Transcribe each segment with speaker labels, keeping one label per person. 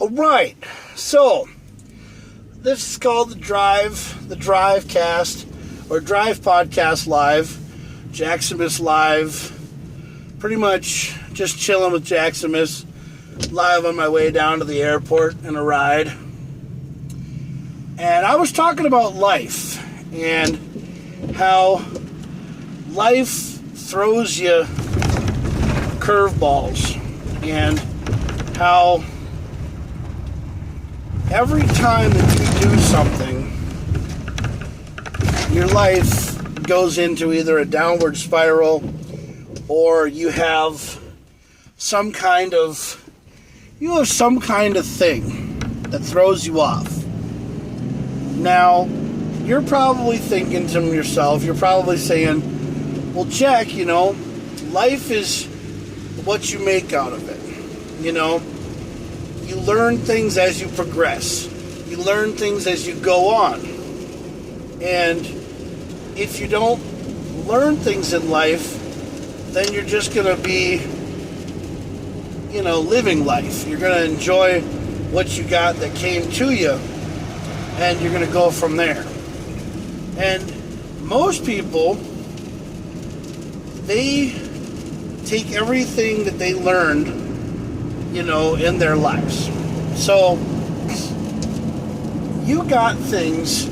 Speaker 1: Alright, so this is called the Drive Cast, or Drive Podcast Live, Jaxamous Live. Pretty much just chilling with Jaxamous, live on my way down to the airport in a ride. And I was talking about life, and how life throws you curveballs, and how every time that you do something, your life goes into either a downward spiral, or you have some kind of thing that throws you off. Now, you're probably thinking to yourself, you're probably saying, well, Jack, life is what you make out of it. You learn things as you progress. You learn things as you go on. And if you don't learn things in life, then you're just going to be, living life. You're going to enjoy what you got that came to you, and you're going to go from there. And most people, they take everything that they learned, in their lives. So, you got things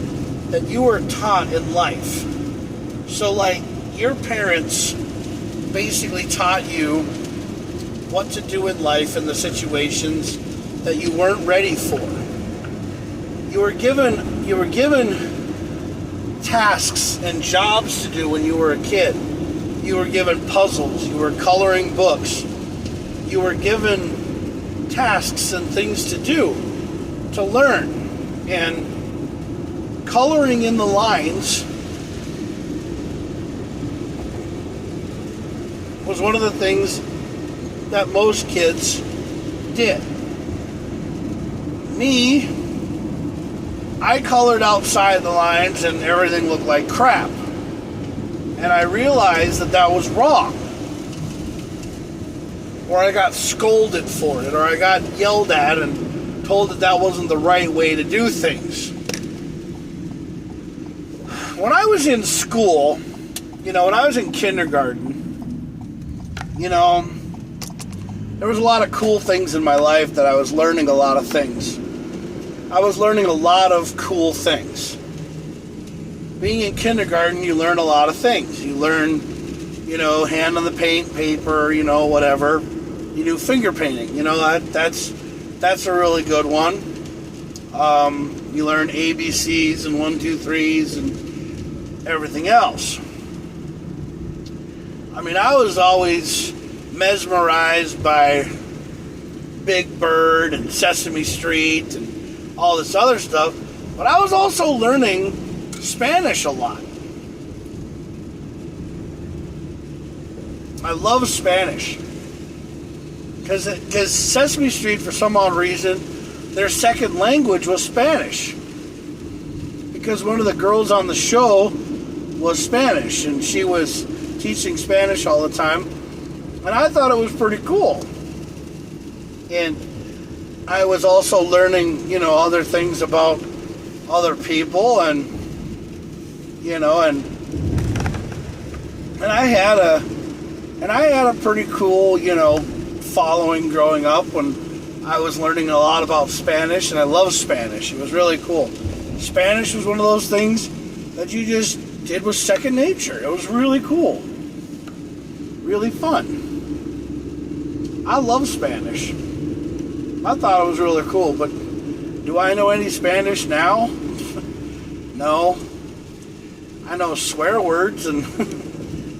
Speaker 1: that you were taught in life. So, like, your parents basically taught you what to do in life in the situations that you weren't ready for. You were given tasks and jobs to do when you were a kid. You were given puzzles. You were coloring books. You were given tasks and things to do, to learn. And coloring in the lines was one of the things that most kids did. Me, I colored outside the lines and everything looked like crap. And I realized that was wrong. Or I got scolded for it, or I got yelled at and told that wasn't the right way to do things. When I was in school, when I was in kindergarten, there was a lot of cool things in my life that I was learning a lot of things. I was learning a lot of cool things. Being in kindergarten, you learn a lot of things. You learn, hand on the paint, paper, whatever. You do finger painting. That's a really good one. You learn ABCs and 1, 2, 3s and everything else. I mean, I was always mesmerized by Big Bird and Sesame Street and all this other stuff, but I was also learning Spanish a lot. I love Spanish because Sesame Street, for some odd reason, their second language was Spanish, because one of the girls on the show was Spanish, and she was teaching Spanish all the time, and I thought it was pretty cool. And I was also learning, other things about other people, and I had a pretty cool, following growing up when I was learning a lot about Spanish, and I love Spanish. It was really cool. Spanish was one of those things that you just did with second nature. It was really cool. Really fun. I love Spanish. I thought it was really cool, but do I know any Spanish now? No. I know swear words and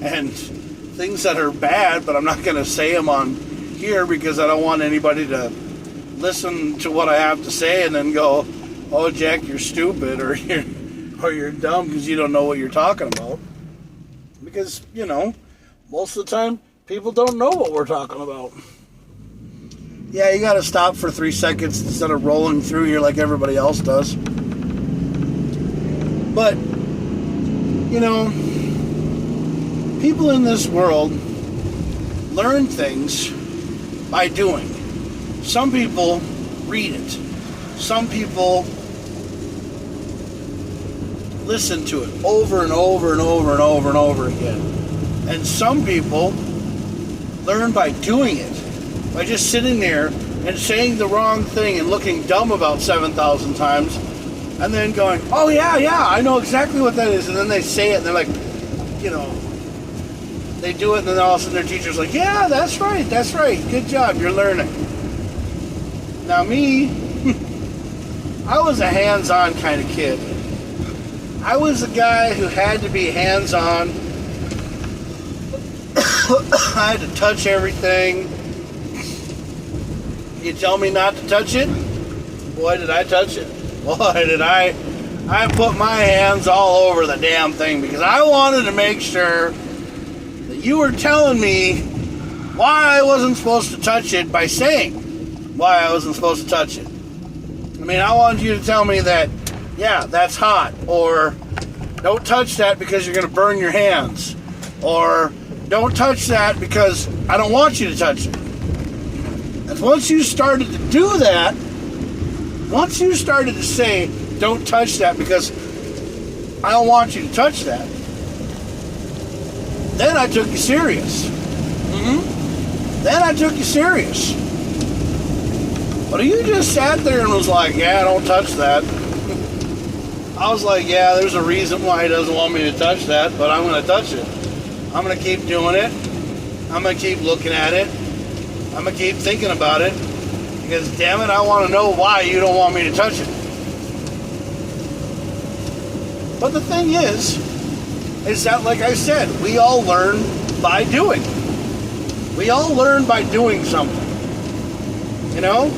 Speaker 1: and things that are bad, but I'm not going to say them on here because I don't want anybody to listen to what I have to say and then go, "Oh, Jack, you're stupid," or you're dumb because you don't know what you're talking about. Because, most of the time, people don't know what we're talking about. Yeah, you got to stop for 3 seconds instead of rolling through here like everybody else does. But, people in this world learn things by doing. Some people read it. Some people listen to it over and over and over and over and over again. And some people learn by doing it, by just sitting there and saying the wrong thing and looking dumb about 7,000 times, and then going, oh yeah, I know exactly what that is. And then they say it, and they're like, they do it, and then all of a sudden their teacher's like, yeah, that's right, good job, you're learning. Now me, I was a hands-on kind of kid. I was a guy who had to be hands-on. I had to touch everything. You tell me not to touch it? Boy, did I touch it. Boy, did I put my hands all over the damn thing, because I wanted to make sure that you were telling me why I wasn't supposed to touch it by saying why I wasn't supposed to touch it. I mean, I wanted you to tell me that, yeah, that's hot, or don't touch that because you're going to burn your hands, or don't touch that because I don't want you to touch it. And once you started to do that, once you started to say, don't touch that because I don't want you to touch that, then I took you serious. Then I took you serious. But you just sat there and was like, yeah, don't touch that. I was like, yeah, there's a reason why he doesn't want me to touch that, but I'm going to touch it. I'm going to keep doing it. I'm going to keep looking at it. I'm going to keep thinking about it. Because, damn it, I want to know why you don't want me to touch it. But the thing is that, like I said, we all learn by doing. We all learn by doing something. You know?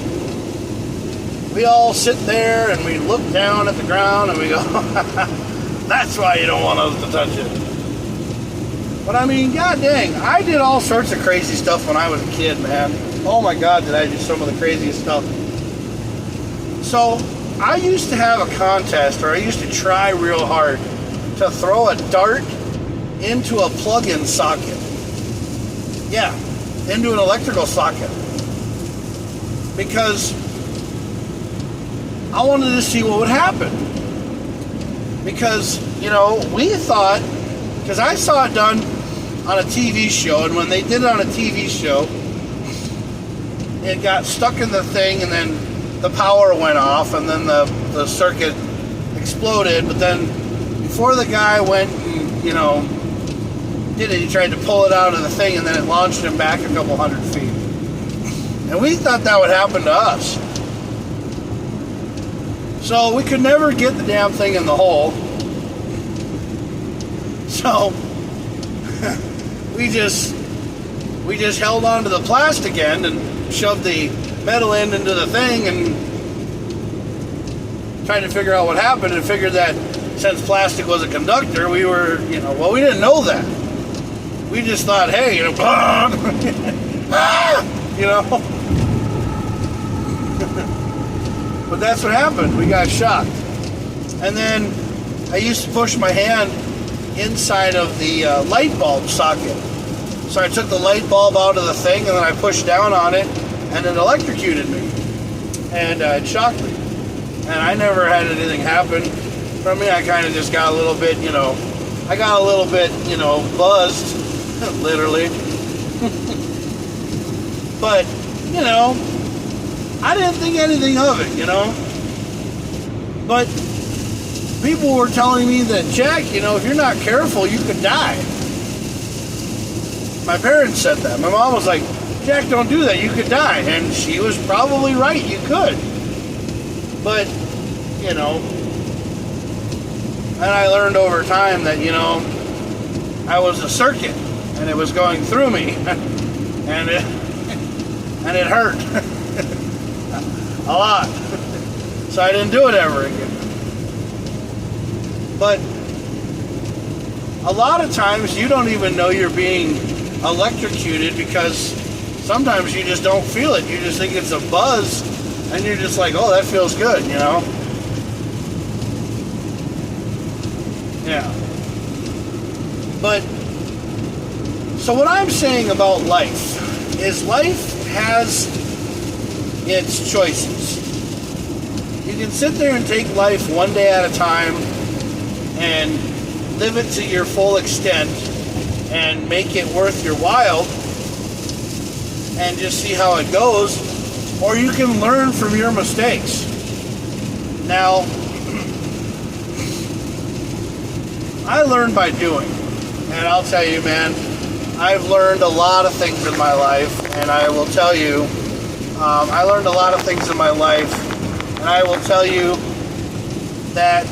Speaker 1: We all sit there and we look down at the ground and we go, that's why you don't want us to touch it. But I mean, god dang, I did all sorts of crazy stuff when I was a kid, man. Oh my god, did I do some of the craziest stuff. So, I used to have a contest, or I used to try real hard to throw a dart into a plug-in socket. Yeah, into an electrical socket. Because I wanted to see what would happen. Because, we thought, because I saw it done on a TV show, and when they did it on a TV show, it got stuck in the thing, and then the power went off, and then the circuit exploded. But then before the guy went and, did it, he tried to pull it out of the thing, and then it launched him back a couple hundred feet. And we thought that would happen to us. So we could never get the damn thing in the hole. So we just held on to the plastic end and shoved the metal end into the thing and tried to figure out what happened, and figured that since plastic was a conductor, we were, we didn't know that. We just thought, hey, But that's what happened. We got shocked. And then I used to push my hand inside of the light bulb socket. So I took the light bulb out of the thing, and then I pushed down on it, and it electrocuted me. And it shocked me. And I never had anything happen from me. I kind of just got a little bit, buzzed, literally. But, I didn't think anything of it, But people were telling me that, Jack, if you're not careful, you could die. My parents said that. My mom was like, Jack, don't do that, you could die. And she was probably right, you could. But, and I learned over time that, I was a circuit, and it was going through me. And it hurt. A lot. So I didn't do it ever again. But a lot of times you don't even know you're being electrocuted, because sometimes you just don't feel it. You just think it's a buzz, and you're just like, oh, that feels good, Yeah. But, so what I'm saying about life is life has its choices. You can sit there and take life one day at a time and live it to your full extent and make it worth your while and just see how it goes, or you can learn from your mistakes. Now, I learn by doing, and I'll tell you, man, I've learned a lot of things in my life, and I will tell you, I learned a lot of things in my life, and I will tell you that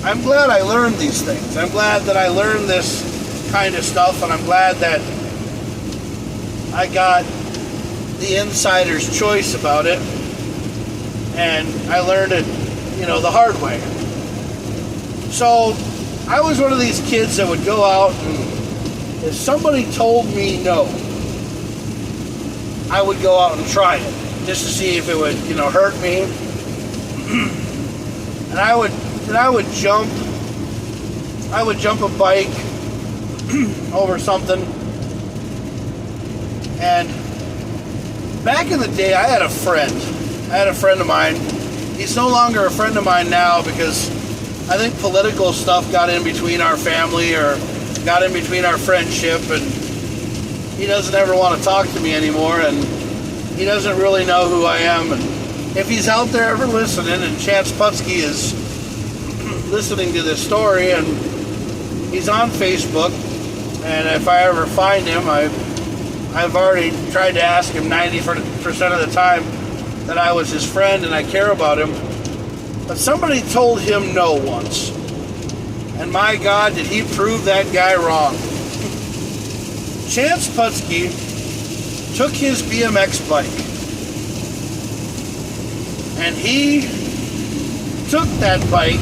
Speaker 1: I'm glad I learned these things. I'm glad that I learned this kind of stuff, and I'm glad that I got the insider's choice about it, and I learned it, the hard way. So, I was one of these kids that would go out, and if somebody told me no, I would go out and try it, just to see if it would, hurt me. And I would jump a bike over something. And back in the day, I had a friend of mine. He's no longer a friend of mine now because I think political stuff got in between our family or got in between our friendship, and he doesn't ever want to talk to me anymore, and he doesn't really know who I am. And if he's out there ever listening, and Chance Putsky is listening to this story, and he's on Facebook, and if I ever find him, I've already tried to ask him 90% of the time that I was his friend and I care about him. But somebody told him no once. And my God, did he prove that guy wrong. Chance Putsky took his BMX bike and he took that bike.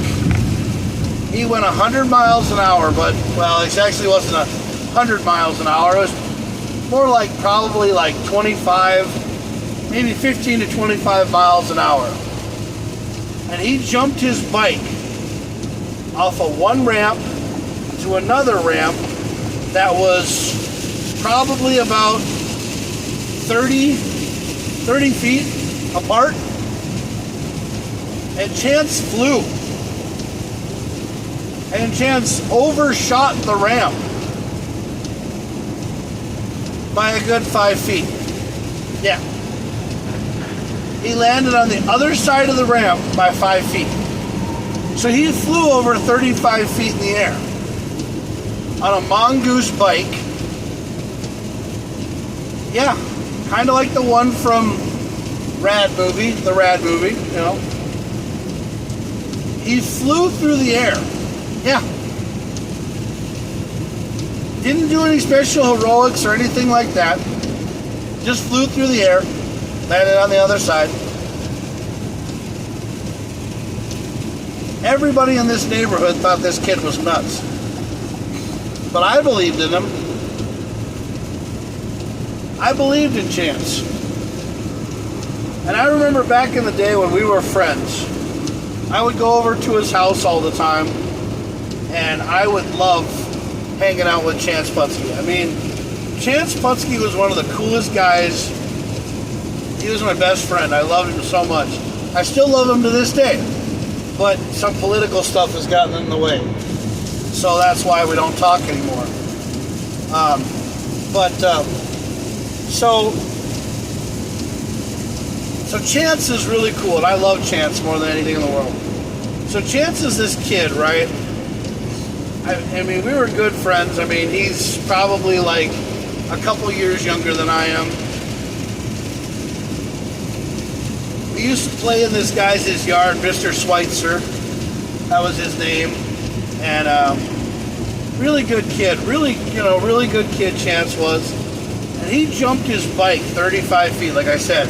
Speaker 1: He went 100 miles an hour, but, well, it actually wasn't 100 miles an hour. It was more like probably like 25, maybe 15 to 25 miles an hour. And he jumped his bike off of one ramp to another ramp that was probably about 30 feet apart. And Chance flew. And Chance overshot the ramp by a good 5 feet. Yeah. He landed on the other side of the ramp by 5 feet. So he flew over 35 feet in the air on a mongoose bike. Yeah, kind of like the one from the Rad movie, He flew through the air. Yeah. Didn't do any special heroics or anything like that. Just flew through the air, landed on the other side. Everybody in this neighborhood thought this kid was nuts. But I believed in him. I believed in Chance. And I remember back in the day when we were friends, I would go over to his house all the time, and I would love hanging out with Chance Putsky. I mean, Chance Putsky was one of the coolest guys. He was my best friend. I loved him so much. I still love him to this day. But some political stuff has gotten in the way. So that's why we don't talk anymore. So Chance is really cool, and I love Chance more than anything in the world. So Chance is this kid, right? I mean, we were good friends. I mean, he's probably like a couple years younger than I am. We used to play in this guy's yard, Mr. Schweitzer. That was his name. And really good kid. Really good kid Chance was. And he jumped his bike 35 feet, like I said.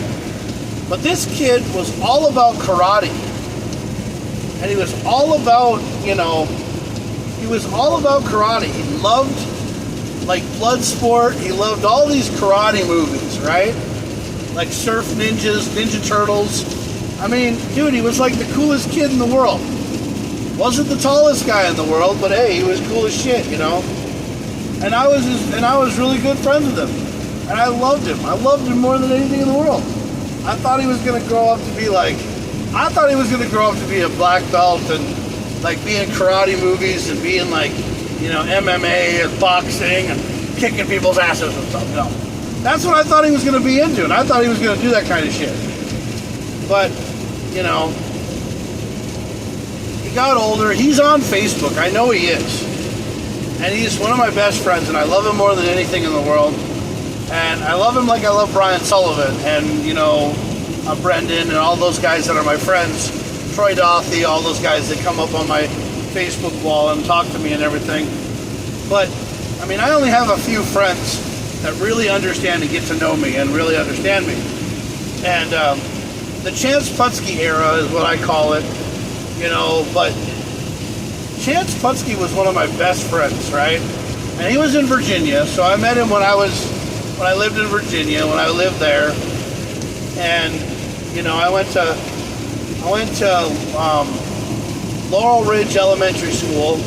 Speaker 1: But this kid was all about karate. And he was all about, karate. He loved, like, Bloodsport. He loved all these karate movies, right? Like Surf Ninjas, Ninja Turtles. I mean, dude, he was like the coolest kid in the world. Wasn't the tallest guy in the world, but hey, he was cool as shit, And I was really good friends with him. And I loved him. I loved him more than anything in the world. I thought he was going to grow up to be like, I thought he was going to grow up to be a black belt and like be in karate movies and be in like, MMA and boxing and kicking people's asses and stuff. No. That's what I thought he was going to be into, and I thought he was going to do that kind of shit. But, he got older. He's on Facebook. I know he is. And he's one of my best friends, and I love him more than anything in the world. And I love him like I love Brian Sullivan and, Brendan and all those guys that are my friends. Troy Dothy, all those guys that come up on my Facebook wall and talk to me and everything. But, I only have a few friends that really understand and get to know me and really understand me. And the Chance Putski era is what I call it, but Chance Putski was one of my best friends, right? And he was in Virginia, so I met him when I lived in Virginia, when I lived there. And, I went to Laurel Ridge Elementary School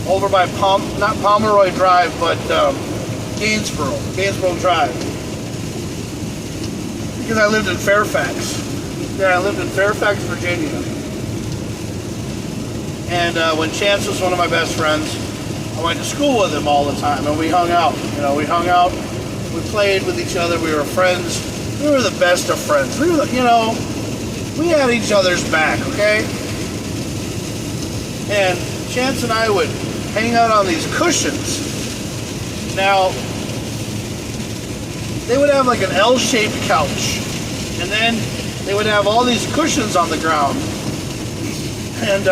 Speaker 1: over by not Pomeroy Drive, but Gainsborough Drive. Because I lived in Fairfax. Yeah, I lived in Fairfax, Virginia. And when Chance was one of my best friends, I went to school with him all the time, and we hung out. We played with each other. We were friends. We were the best of friends. We were, we had each other's back, okay? And Chance and I would hang out on these cushions. Now, they would have like an L-shaped couch, and then they would have all these cushions on the ground, and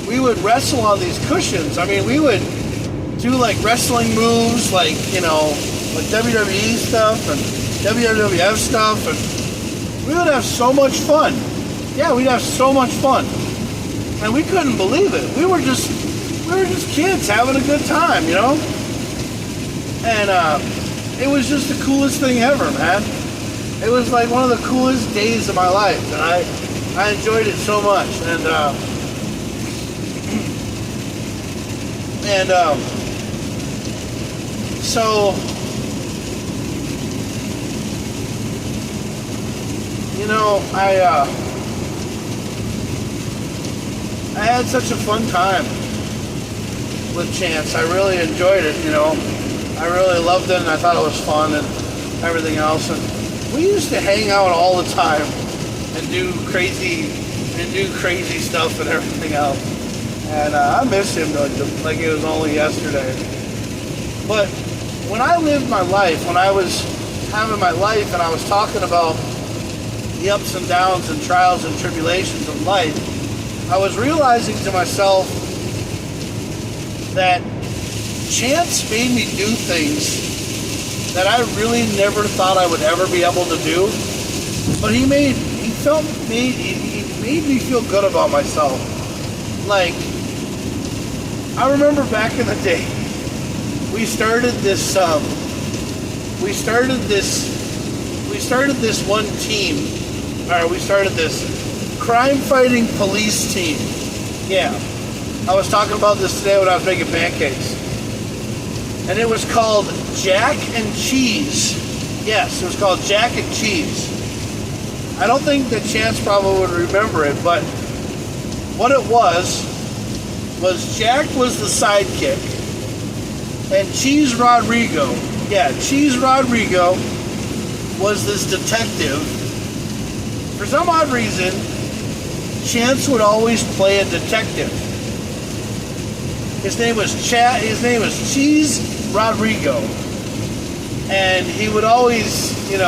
Speaker 1: we would wrestle on these cushions. We would do like wrestling moves, like WWE stuff and WWF stuff, and we would have so much fun. Yeah, we'd have so much fun, and we couldn't believe it. We were just kids having a good time, And it was just the coolest thing ever, man. It was like one of the coolest days of my life, and I enjoyed it so much. So, I had such a fun time with Chance. I really enjoyed it, I really loved it, and I thought it was fun and everything else. And we used to hang out all the time and do crazy stuff and everything else. And I miss him like it was only yesterday. But when I lived my life, when I was having my life and I was talking about the ups and downs and trials and tribulations of life, I was realizing to myself that Chance made me do things that I really never thought I would ever be able to do. But he made me feel good about myself. Like, I remember back in the day, we started this one team, or we started this crime-fighting police team. Yeah, I was talking about this today when I was making pancakes. And it was called Jack and Cheese. Yes, it was called Jack and Cheese. I don't think that Chance probably would remember it, but what it was Jack was the sidekick, and Cheese Rodrigo was this detective. For some odd reason, Chance would always play a detective. His name was Cheese Rodrigo, and he would always, he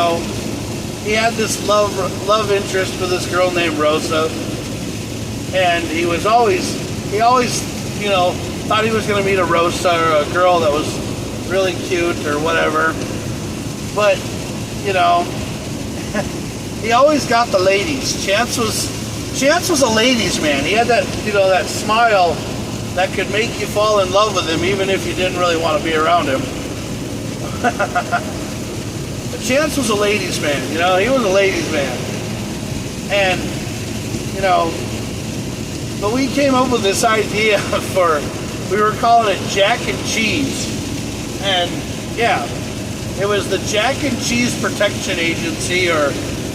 Speaker 1: had this love interest for this girl named Rosa, and he always, thought he was going to meet a Rosa or a girl that was really cute or whatever. But, he always got the ladies. Chance was a ladies' man. He had that, that smile that could make you fall in love with him even if you didn't really want to be around him. But Chance was a ladies' man, he was a ladies' man. And, but we came up with this idea we were calling it Jack and Cheese. And, yeah, It was the Jack and Cheese Protection Agency, or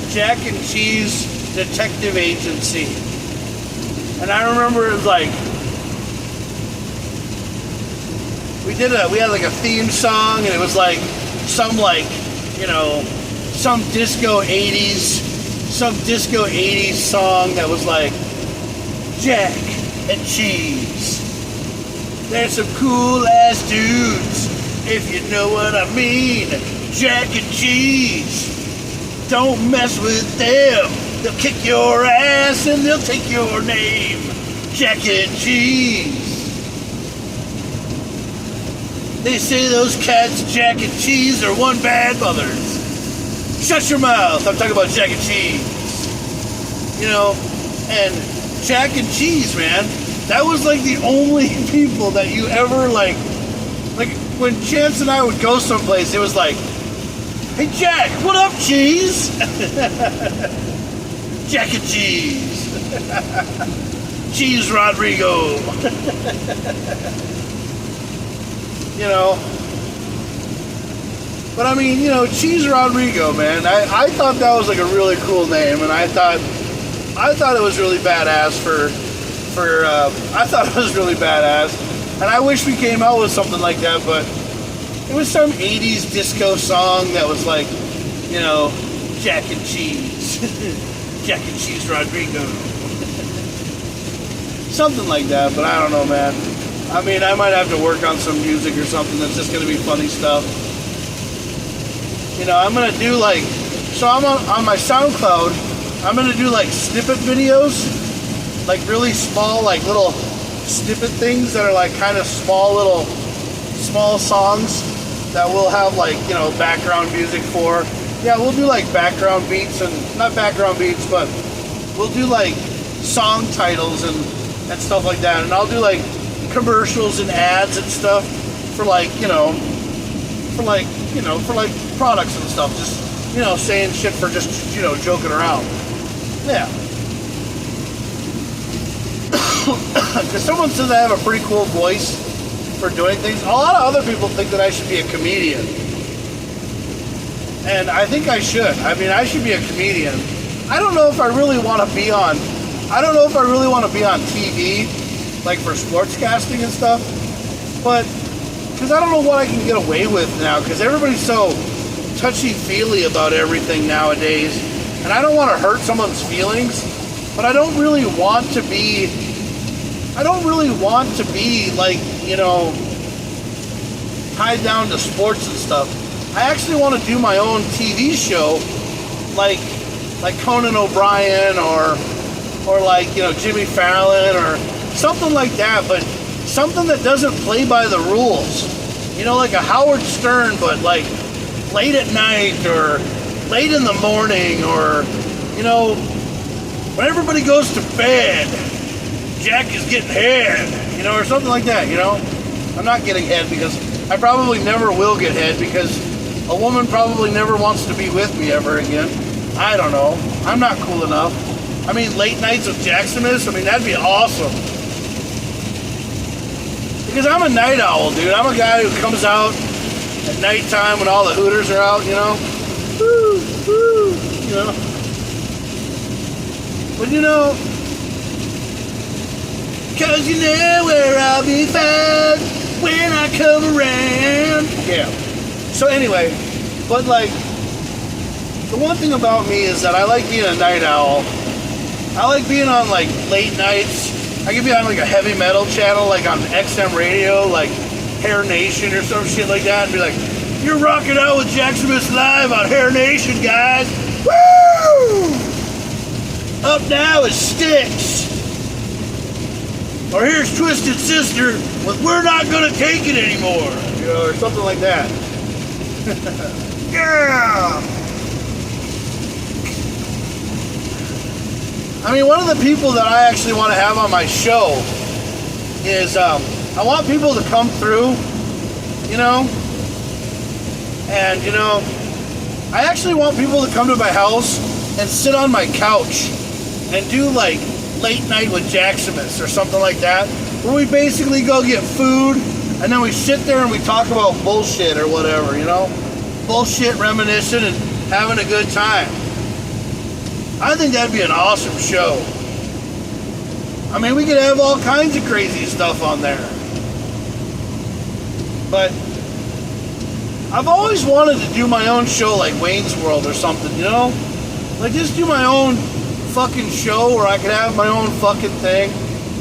Speaker 1: Jack and Cheese Detective Agency. And I remember it was like, we had like a theme song, and it was like some disco 80s song that was like, Jack and Cheese. They're some cool ass dudes, if you know what I mean. Jack and Cheese. Don't mess with them. They'll kick your ass and they'll take your name. Jack and Cheese. They say those cats, Jack and Cheese, are one bad mothers. Shut your mouth. I'm talking about Jack and Cheese. You know, and Jack and Cheese, man, that was like the only people that you ever like when Chance and I would go someplace, it was like, hey Jack, what up, Cheese? Jack and Cheese. Cheese Rodrigo. You know. But I mean, you know, Cheese Rodrigo, man. I thought that was like a really cool name, and I thought it was really badass I thought it was really badass. And I wish we came out with something like that, but it was some 80s disco song that was like, you know, Jack and Cheese. Jack and Cheese Rodrigo. Something like that, but I don't know, man. I mean, I might have to work on some music or something that's just going to be funny stuff. You know, I'm going to do like, so I'm on my SoundCloud, I'm going to do like snippet videos, like really small, like little snippet things that are like kind of small songs that we'll have like, you know, background music for. Yeah, we'll do like background beats, and not background beats, but we'll do like song titles and stuff like that. And I'll do like commercials and ads and stuff for like, for products and stuff. Just, you know, saying shit for just, you know, joking around. Yeah. Because someone says I have a pretty cool voice for doing things. A lot of other people think that I should be a comedian. And I think I should. I mean, I should be a comedian. I don't know if I really want to be on TV, like for sportscasting and stuff. But, because I don't know what I can get away with now, because everybody's so touchy-feely about everything nowadays. And I don't want to hurt someone's feelings, but I don't really want to be like, you know, tied down to sports and stuff. I actually want to do my own TV show, like Conan O'Brien or like, you know, Jimmy Fallon or something like that, but something that doesn't play by the rules. You know, like a Howard Stern, but like late at night or late in the morning, or, you know, when everybody goes to bed, Jack is getting head, you know, or something like that, you know. I'm not getting head because I probably never will get head, because a woman probably never wants to be with me ever again. I don't know. I'm not cool enough. I mean, late nights with Jaxamous, I mean, that'd be awesome. Because I'm a night owl, dude. I'm a guy who comes out at nighttime when all the hooters are out, you know. Woo, woo, you know. But you know, 'cause you know where I'll be found when I come around. Yeah. So anyway, but like, the one thing about me is that I like being a night owl. I like being on like late nights. I could be on like a heavy metal channel, like on XM radio, like Hair Nation or some shit like that, and be like, you're rocking out with Jaxamous live on Hair Nation, guys. Woo! Up now is Styx. Or here's Twisted Sister with We're Not Gonna Take It Anymore. You know, or something like that. Yeah! I mean, one of the people that I actually want to have on my show is, I want people to come through, you know, and, you know, I actually want people to come to my house and sit on my couch and do, like, late night with Jaxamous or something like that, where we basically go get food, and then we sit there and we talk about bullshit or whatever, you know? bullshit reminiscing and having a good time. I think that'd be an awesome show. I mean, we could have all kinds of crazy stuff on there. But I've always wanted to do my own show like Wayne's World or something, you know? Like just do my own fucking show where I could have my own fucking thing.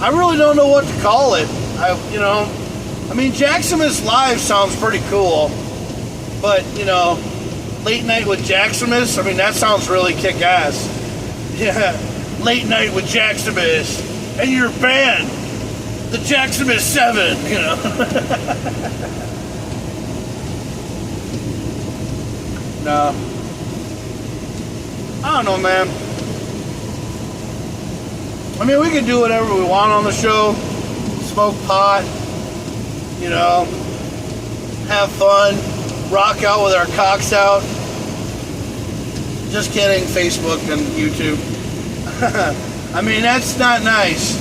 Speaker 1: I really don't know what to call it. I mean, Jaxamous Live sounds pretty cool. But, you know, Late Night with Jaxamous, I mean, that sounds really kick-ass. Yeah, Late Night with Jaxamous and your band, the Jaxamous 7, you know. No. I don't know, man. I mean, we can do whatever we want on the show. Smoke pot, you know, have fun, rock out with our cocks out. Just kidding, Facebook and YouTube. I mean, that's not nice.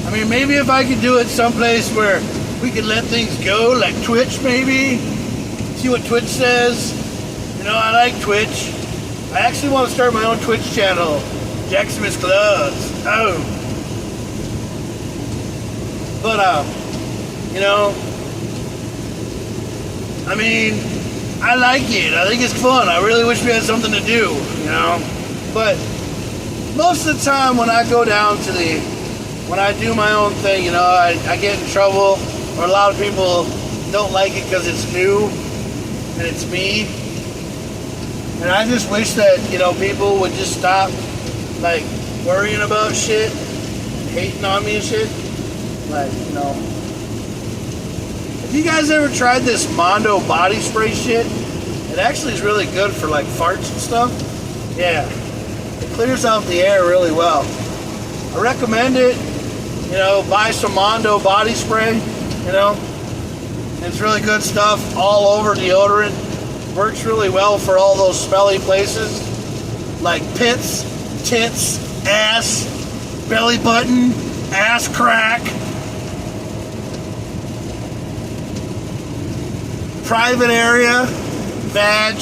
Speaker 1: I mean, maybe if I could do it someplace where we could let things go, like Twitch maybe. See what Twitch says. You know, I like Twitch. I actually want to start my own Twitch channel. Jaxamous Clubs. Oh. But, you know, I mean, I like it. I think it's fun. I really wish we had something to do, you know. But most of the time when I go down to when I do my own thing, you know, I get in trouble, or a lot of people don't like it because it's new and it's me. And I just wish that, you know, people would just stop, like, worrying about shit, hating on me and shit. Like, you know. Have you guys ever tried this Mondo body spray shit? It actually is really good for, like, farts and stuff. Yeah. It clears out the air really well. I recommend it. You know, buy some Mondo body spray, you know. It's really good stuff, all over deodorant. Works really well for all those smelly places like pits, tits, ass, belly button, ass crack, private area, vag.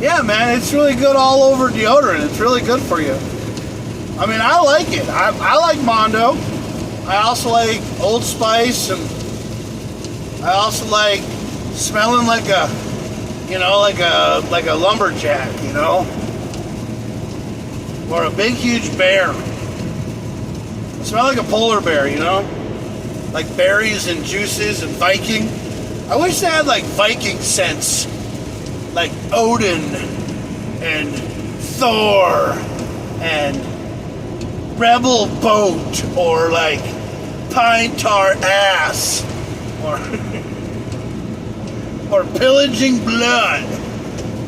Speaker 1: Yeah, man, it's really good all over deodorant. It's really good for you. I mean, I like it. I like Mondo. I also like Old Spice, and I also like smelling like a, you know, like a lumberjack, you know, or a big huge bear. I smell like a polar bear, you know, like berries and juices and Viking. I wish they had like Viking scents, like Odin and Thor and Rebel Boat, or like Pine Tar Ass, or Pillaging Blood,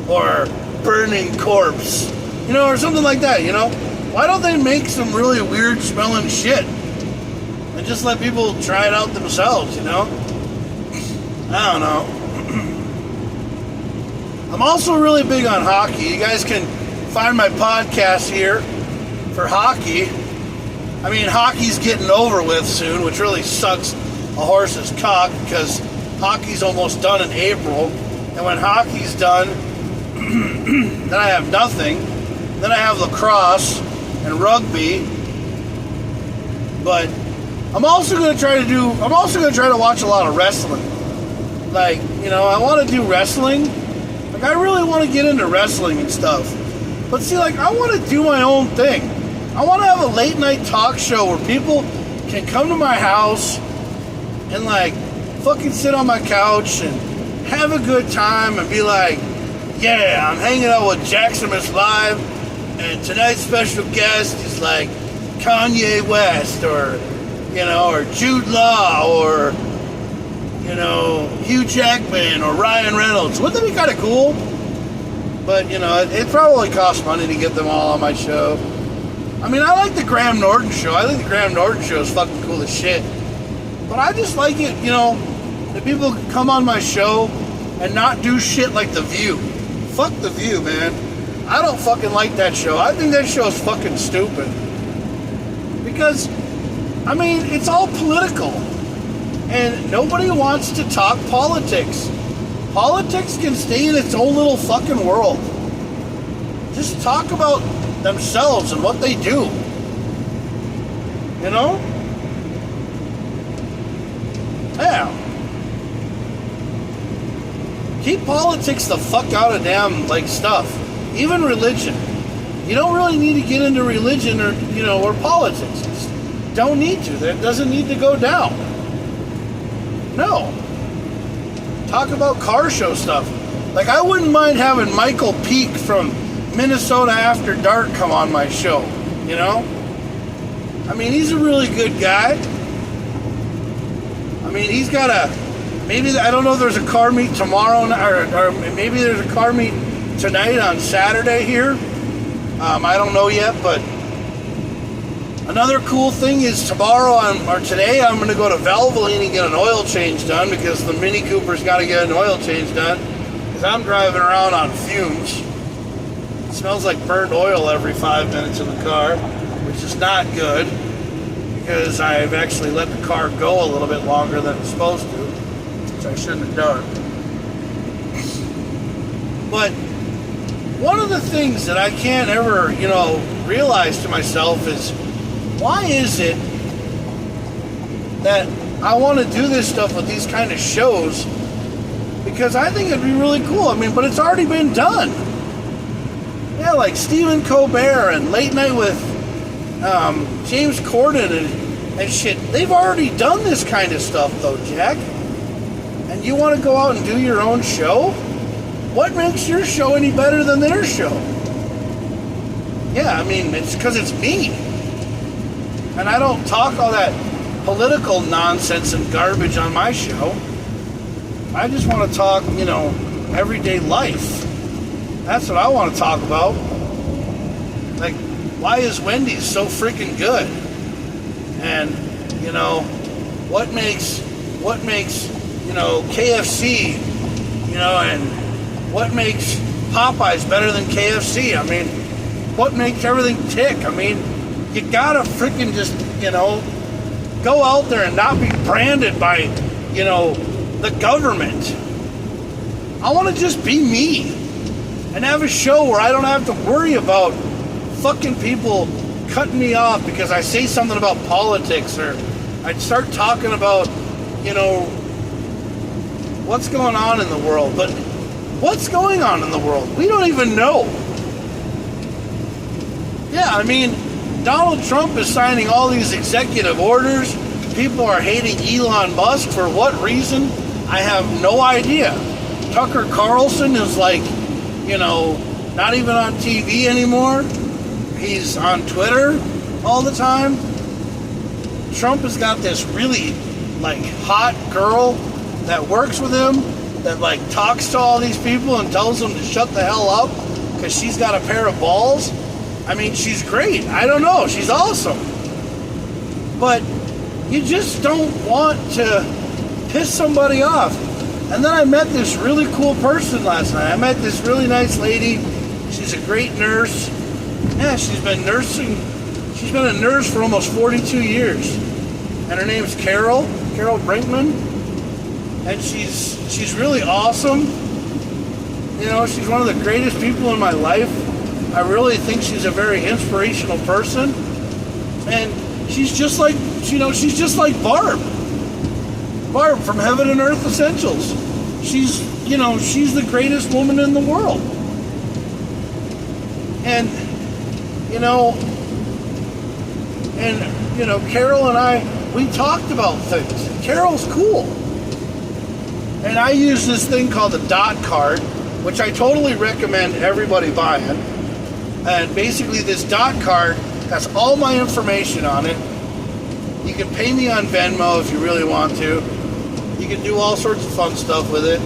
Speaker 1: or Burning Corpse, you know, or something like that, you know. Why don't they make some really weird smelling shit and just let people try it out themselves, you know? I don't know. I'm also really big on hockey. You guys can find my podcast here for hockey. I mean, hockey's getting over with soon, which really sucks a horse's cock, because hockey's almost done in April. And when hockey's done, then I have nothing. Then I have lacrosse and rugby. But I'm also going to try to watch a lot of wrestling. Like, you know, I want to do wrestling. Like, I really want to get into wrestling and stuff. But see, like, I want to do my own thing. I want to have a late night talk show where people can come to my house and, like, fucking sit on my couch and have a good time and be like, yeah, I'm hanging out with Jaxamous Live, and tonight's special guest is, like, Kanye West, or, you know, or Jude Law, or, you know, Hugh Jackman, or Ryan Reynolds. Wouldn't that be kind of cool? But, you know, it probably costs money to get them all on my show. I mean, I like the Graham Norton show. I think the Graham Norton show is fucking cool as shit. But I just like it, you know, that people can come on my show and not do shit like The View. Fuck The View, man. I don't fucking like that show. I think that show is fucking stupid. Because, I mean, it's all political. And nobody wants to talk politics. Politics can stay in its own little fucking world. Just talk about themselves and what they do. You know? Yeah. Keep politics the fuck out of damn, like, stuff. Even religion. You don't really need to get into religion or, you know, or politics. Just don't need to. That doesn't need to go down. No. Talk about car show stuff. Like, I wouldn't mind having Michael Peak from Minnesota After Dark come on my show. You know? I mean, he's a really good guy. I mean, he's got a... Maybe, I don't know if there's a car meet tomorrow, or maybe there's a car meet tonight on Saturday here. I don't know yet, but another cool thing is tomorrow or today I'm going to go to Valvoline and get an oil change done, because the Mini Cooper's got to get an oil change done, because I'm driving around on fumes. It smells like burnt oil every 5 minutes in the car, which is not good, because I've actually let the car go a little bit longer than it's supposed to, which I shouldn't have done. But one of the things that I can't ever, you know, realize to myself is, why is it that I want to do this stuff with these kind of shows? Because I think it'd be really cool. I mean, but it's already been done. Yeah, like Stephen Colbert and Late Night with James Corden and shit. They've already done this kind of stuff, though, Jack. And you want to go out and do your own show? What makes your show any better than their show? Yeah, I mean, it's because it's me. And I don't talk all that political nonsense and garbage on my show. I just want to talk, you know, everyday life. That's what I want to talk about. Like, why is Wendy's so freaking good? And, you know, what makes, you know, KFC, you know, and what makes Popeyes better than KFC? I mean, what makes everything tick? I mean, you gotta freaking just, you know, go out there and not be branded by, you know, the government. I want to just be me and have a show where I don't have to worry about fucking people cutting me off because I say something about politics, or I'd start talking about, you know, what's going on in the world. But what's going on in the world? We don't even know. Yeah, I mean, Donald Trump is signing all these executive orders. People are hating Elon Musk. For what reason? I have no idea. Tucker Carlson is like, you know, not even on TV anymore. He's on Twitter all the time. Trump has got this really, like, hot girl that works with him, that, like, talks to all these people and tells them to shut the hell up because she's got a pair of balls. I mean, she's great. I don't know. She's awesome. But you just don't want to piss somebody off. And then I met this really cool person last night. I met this really nice lady. She's a great nurse. Yeah, she's been nursing. She's been a nurse for almost 42 years. And her name's Carol Brinkman. And she's really awesome. You know, she's one of the greatest people in my life. I really think she's a very inspirational person. And she's just like, you know, she's just like Barb. Barb from Heaven and Earth Essentials. She's, you know, she's the greatest woman in the world. And, you know, Carol and I, we talked about things. Carol's cool. And I use this thing called the Dot Card, which I totally recommend everybody buying. And basically this Dot Card has all my information on it. You can pay me on Venmo if you really want to. You can do all sorts of fun stuff with it.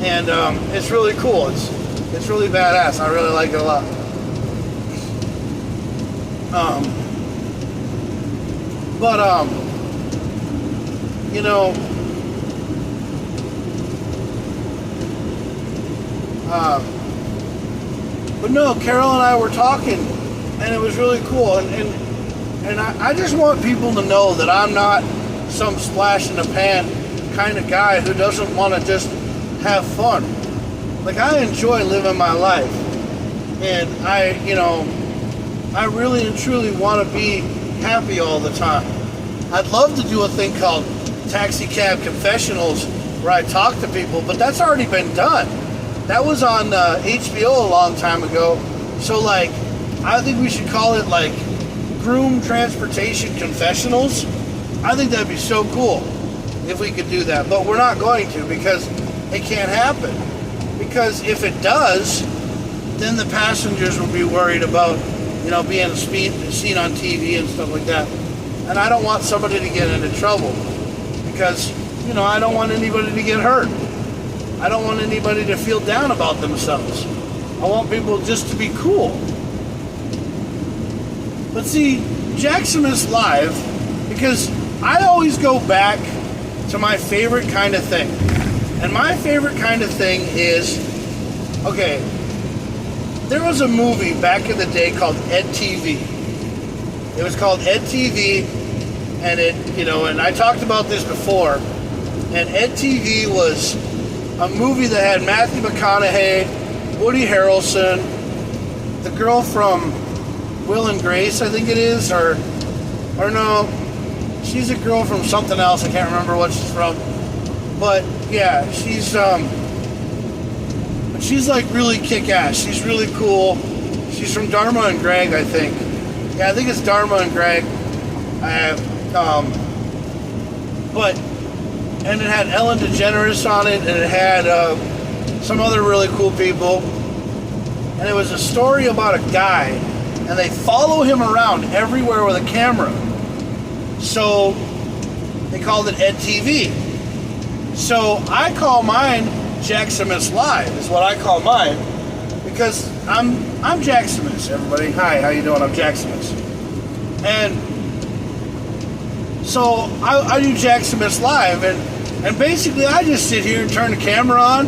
Speaker 1: And it's really cool. It's really badass. I really like it a lot. You know, but no, Carol and I were talking, and it was really cool. And I just want people to know that I'm not some splash in the pan kind of guy who doesn't want to just have fun. Like, I enjoy living my life. And I really and truly want to be happy all the time. I'd love to do a thing called Taxi Cab Confessionals where I talk to people, but that's already been done. That was on HBO a long time ago. So, like, I think we should call it, like, Groom Transportation Confessionals. I think that'd be so cool if we could do that. But we're not going to, because it can't happen. Because if it does, then the passengers will be worried about, being seen on TV and stuff like that. And I don't want somebody to get into trouble. Because, I don't want anybody to get hurt. I don't want anybody to feel down about themselves. I want people just to be cool. But see, Jaxamous Live, because I always go back to my favorite kind of thing. And my favorite kind of thing is, okay, there was a movie back in the day called Ed TV. It was called Ed TV, and and I talked about this before. And Ed TV was a movie that had Matthew McConaughey, Woody Harrelson, the girl from Will and Grace, I think it is, or no, she's a girl from something else. I can't remember what she's from, but yeah, she's like really kick-ass. She's really cool. She's from Dharma and Greg, I think. Yeah, I think it's Dharma and Greg. And it had Ellen DeGeneres on it, and it had some other really cool people. And it was a story about a guy, and they follow him around everywhere with a camera. So they called it Ed TV. So I call mine Jaxamous Live, is what I call mine, because I'm Jaxamous, everybody. Hi, how you doing? I'm Jaxamous. And so I do Jaxamous Live, and basically I just sit here and turn the camera on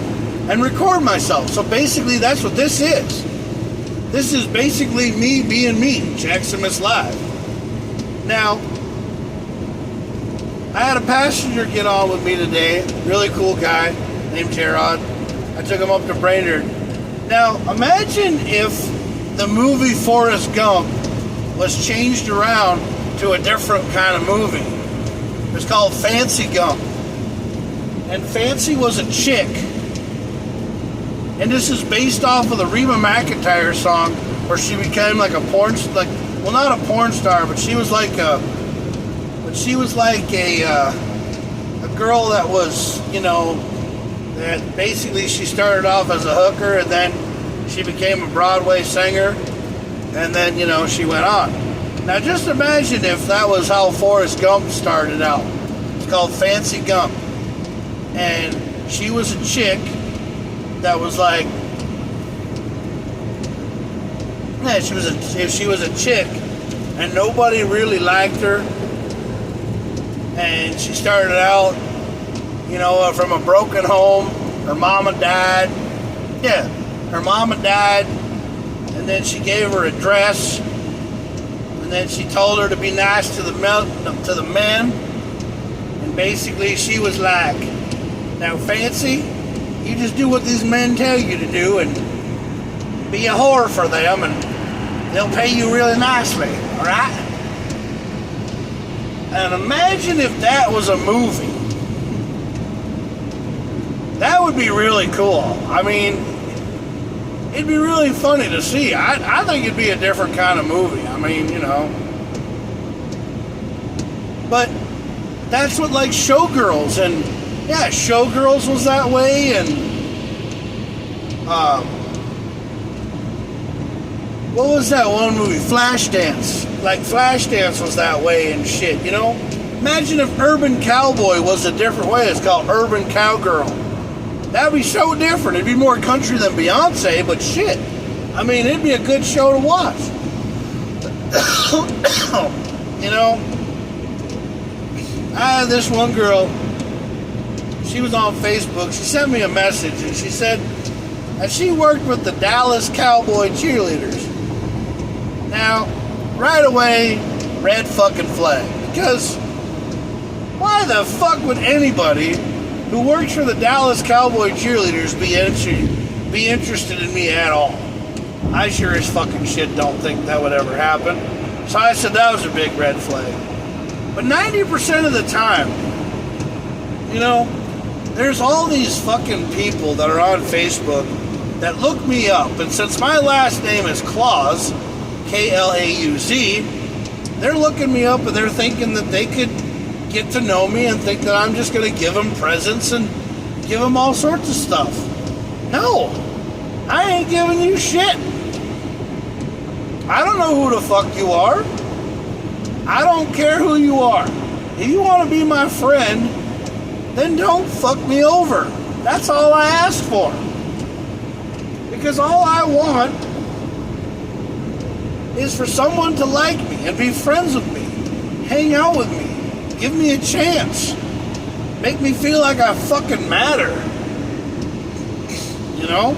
Speaker 1: and record myself. So basically that's what this is. This is basically me being me, Jaxamous Live. Now, I had a passenger get on with me today, really cool guy named Gerard. I took him up to Brainerd. Now, imagine if the movie Forrest Gump was changed around to a different kind of movie. It was called Fancy Gump. And Fancy was a chick. And this is based off of the Reba McEntire song where she became like a not a porn star, but she was like a girl that was, that basically she started off as a hooker and then she became a Broadway singer and then, she went on. Now just imagine if that was how Forrest Gump started out. It's called Fancy Gump. And she was a chick that was like, she was a chick and nobody really liked her. And she started out, from a broken home. Her mama died. Yeah, her mama died. And then she gave her a dress. And then she told her to be nice to the men. And basically she was like, now Fancy, you just do what these men tell you to do and be a whore for them and they'll pay you really nicely, alright? And imagine if that was a movie. That would be really cool. I mean, it'd be really funny to see. I think it'd be a different kind of movie. I mean, But that's what, like, Showgirls, and yeah, Showgirls was that way, and what was that one movie? Flashdance. Like, Flashdance was that way and shit, Imagine if Urban Cowboy was a different way. It's called Urban Cowgirl. That'd be so different. It'd be more country than Beyonce, but shit. I mean, it'd be a good show to watch. I had this one girl, she was on Facebook, she sent me a message, and she said that she worked with the Dallas Cowboy cheerleaders. Now, right away, red fucking flag. Because why the fuck would anybody who works for the Dallas Cowboy cheerleaders be interested in me at all. I sure as fucking shit don't think that would ever happen. So I said that was a big red flag. But 90% of the time, you know, there's all these fucking people that are on Facebook that look me up. And since my last name is Claus, Klauz, they're looking me up and they're thinking that they could get to know me and think that I'm just going to give them presents and give them all sorts of stuff. No, I ain't giving you shit. I don't know who the fuck you are. I don't care who you are. If you want to be my friend, then don't fuck me over. That's all I ask for. Because all I want is for someone to like me and be friends with me, hang out with me, give me a chance, make me feel like I fucking matter. You know?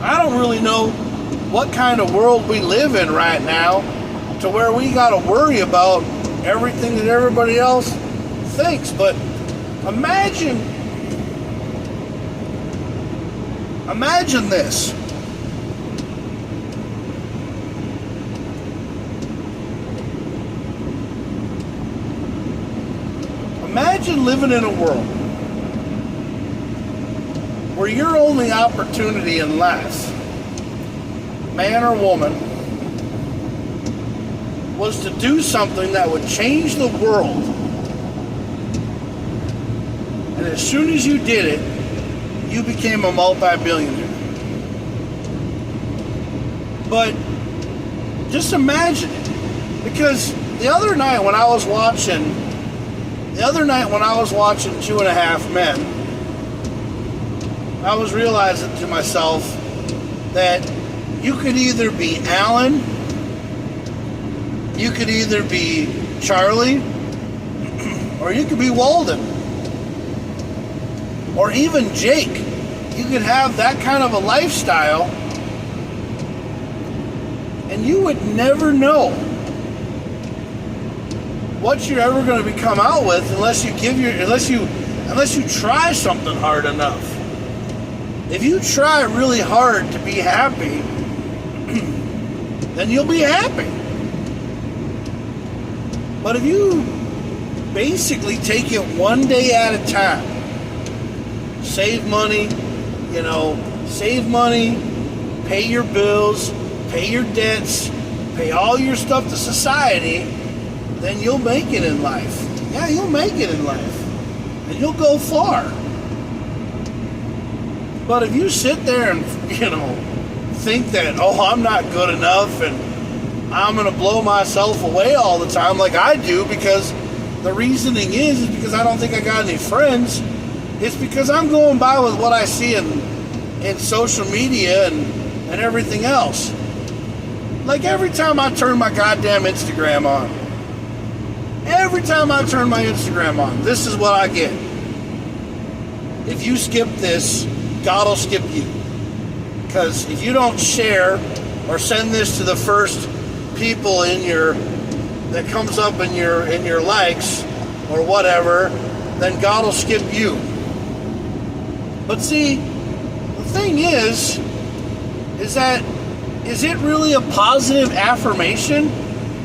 Speaker 1: I don't really know what kind of world we live in right now to where we gotta worry about everything that everybody else thinks. But imagine this. Imagine living in a world where your only opportunity in life, man or woman, was to do something that would change the world. And as soon as you did it, you became a multi-billionaire. But just imagine it. Because the other night when I was watching 2.5 Men, I was realizing to myself that you could either be Alan, you could either be Charlie, or you could be Walden, or even Jake. You could have that kind of a lifestyle, and you would never know what you're ever going to come out with unless you try something hard enough. If you try really hard to be happy, then you'll be happy. But if you basically take it one day at a time, save money, pay your bills, pay your debts, pay all your stuff to society, then you'll make it in life. Yeah, you'll make it in life. And you'll go far. But if you sit there and, think that, I'm not good enough and I'm going to blow myself away all the time like I do, because the reasoning is because I don't think I got any friends. It's because I'm going by with what I see in social media and everything else. Like every time I turn my goddamn Instagram on, this is what I get. If you skip this, God will skip you. Because if you don't share or send this to the first people that comes up in your likes or whatever, then God will skip you. But see, the thing is it really a positive affirmation?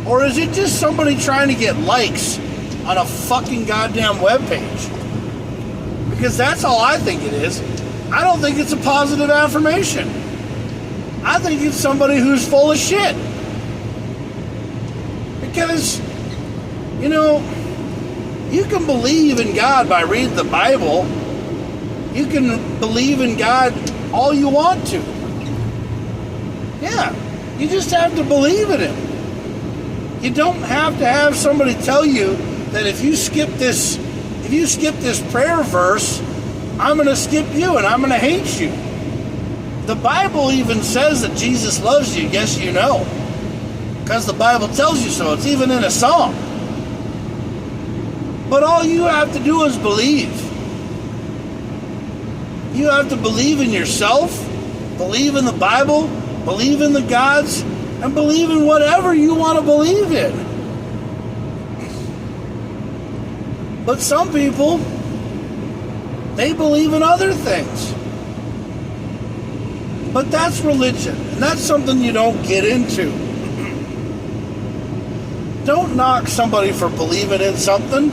Speaker 1: Or is it just somebody trying to get likes on a fucking goddamn webpage? Because that's all I think it is. I don't think it's a positive affirmation. I think it's somebody who's full of shit. Because, you can believe in God by reading the Bible. You can believe in God all you want to. Yeah, you just have to believe in Him. You don't have to have somebody tell you that if you skip this prayer verse, I'm going to skip you and I'm going to hate you. The Bible even says that Jesus loves you. Yes, you know. Because the Bible tells you so. It's even in a song. But all you have to do is believe. You have to believe in yourself, believe in the Bible, believe in the gods, and believe in whatever you want to believe in. But some people, they believe in other things. But that's religion, and that's something you don't get into. Don't knock somebody for believing in something.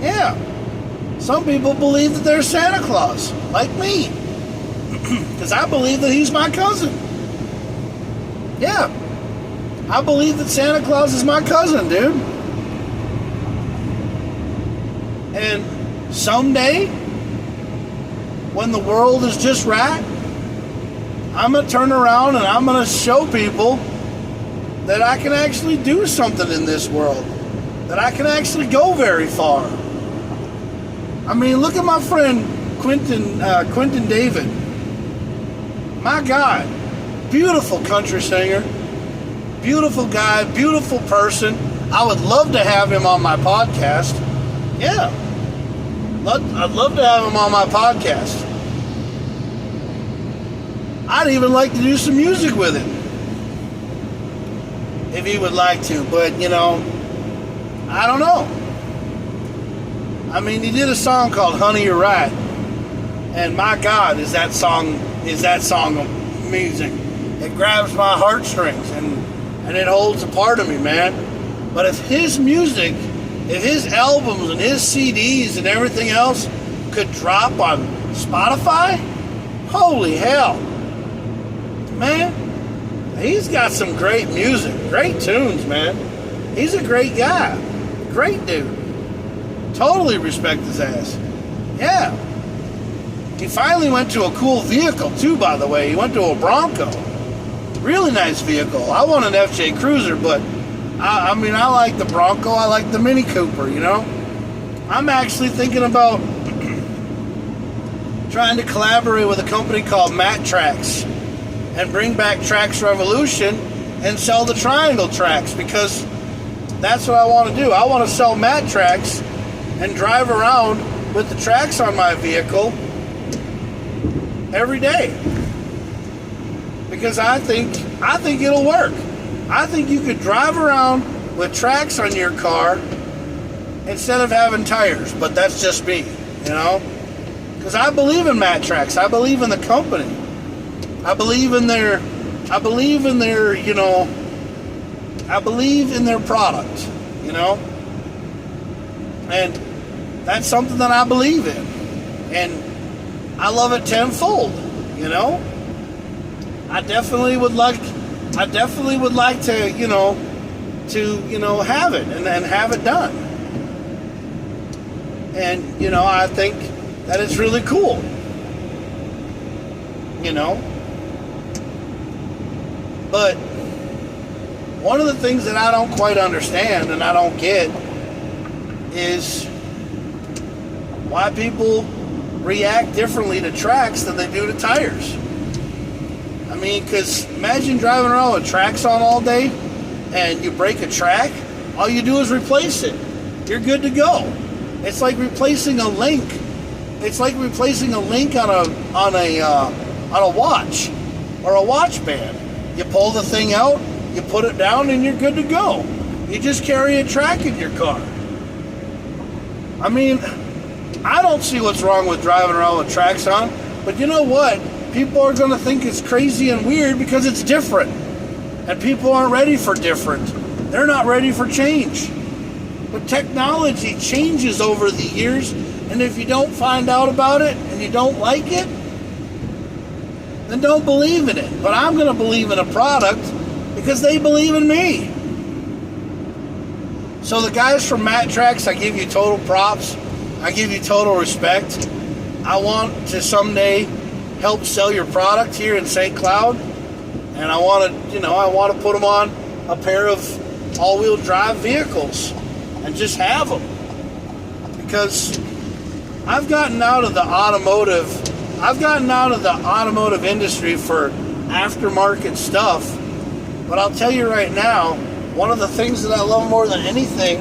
Speaker 1: Yeah. Some people believe that they're Santa Claus, like me. Because I believe that he's my cousin. Yeah. I believe that Santa Claus is my cousin, dude. And someday, when the world is just right, I'm going to turn around and I'm going to show people that I can actually do something in this world. That I can actually go very far. I mean, look at my friend Quentin David. My God. Beautiful country singer. Beautiful guy. Beautiful person. I would love to have him on my podcast. Yeah. I'd love to have him on my podcast. I'd even like to do some music with him. If he would like to. But, you know, I don't know. I mean, he did a song called Honey, You're Right. And my God, is that song amazing. It grabs my heartstrings and it holds a part of me, man. But if his music, if his albums and his CDs and everything else could drop on Spotify, holy hell. Man, he's got some great music, great tunes, man. He's a great guy. Great dude. Totally respect his ass. Yeah. He finally went to a cool vehicle, too, by the way. He went to a Bronco. Really nice vehicle. I want an FJ Cruiser, but I mean, I like the Bronco. I like the Mini Cooper, you know? I'm actually thinking about trying to collaborate with a company called Matt Tracks and bring back Tracks Revolution and sell the Triangle tracks, because that's what I want to do. I want to sell Matt Tracks and drive around with the tracks on my vehicle every day, because I think it'll work. I think you could drive around with tracks on your car instead of having tires, but that's just me, you know, because I believe in Matt Tracks. I believe in the company. I believe in their you know, I believe in their product, you know, and that's something that I believe in, and I love it tenfold, you know. I definitely would like to, you know, have it and have it done. And, you know, I think that it's really cool, you know. But one of the things that I don't quite understand and I don't get is why people react differently to tracks than they do to tires. I mean, because imagine driving around with tracks on all day and you break a track, all you do is replace it. You're good to go. It's like replacing a link. It's like replacing a link on a watch or a watch band. You pull the thing out, you put it down, and you're good to go. You just carry a track in your car. I mean, I don't see what's wrong with driving around with tracks on, but you know what? People are going to think it's crazy and weird because it's different. And people aren't ready for different. They're not ready for change. But technology changes over the years, and if you don't find out about it and you don't like it, then don't believe in it. But I'm going to believe in a product because they believe in me. So the guys from Matt Tracks, I give you total props. I give you total respect. I want to someday help sell your product here in St. Cloud, and I want to put them on a pair of all-wheel drive vehicles and just have them, because I've gotten out of the automotive industry for aftermarket stuff, but I'll tell you right now, one of the things that I love more than anything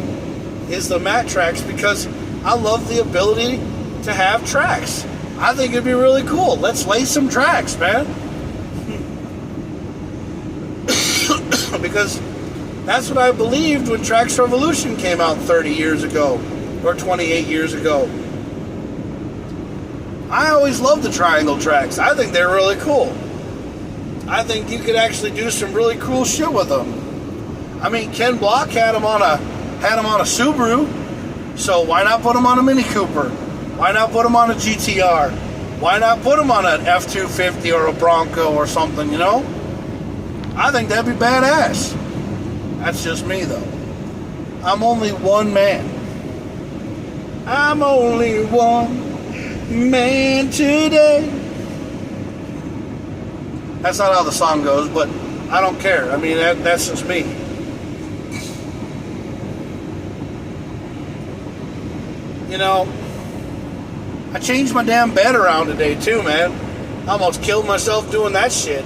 Speaker 1: is the Matt Tracks, because I love the ability to have tracks. I think it'd be really cool. Let's lay some tracks, man. Because that's what I believed when Tracks Revolution came out 30 years ago. or 28 years ago. I always loved the triangle tracks. I think they're really cool. I think you could actually do some really cool shit with them. I mean, Ken Block had them on a Subaru, so why not put them on a Mini Cooper? Why not put them on a GTR? Why not put them on an F-250 or a Bronco or something, you know? I think that'd be badass. That's just me, though. I'm only one man. I'm only one man today. That's not how the song goes, but I don't care. I mean, that's just me. You know, I changed my damn bed around today too, man. I almost killed myself doing that shit.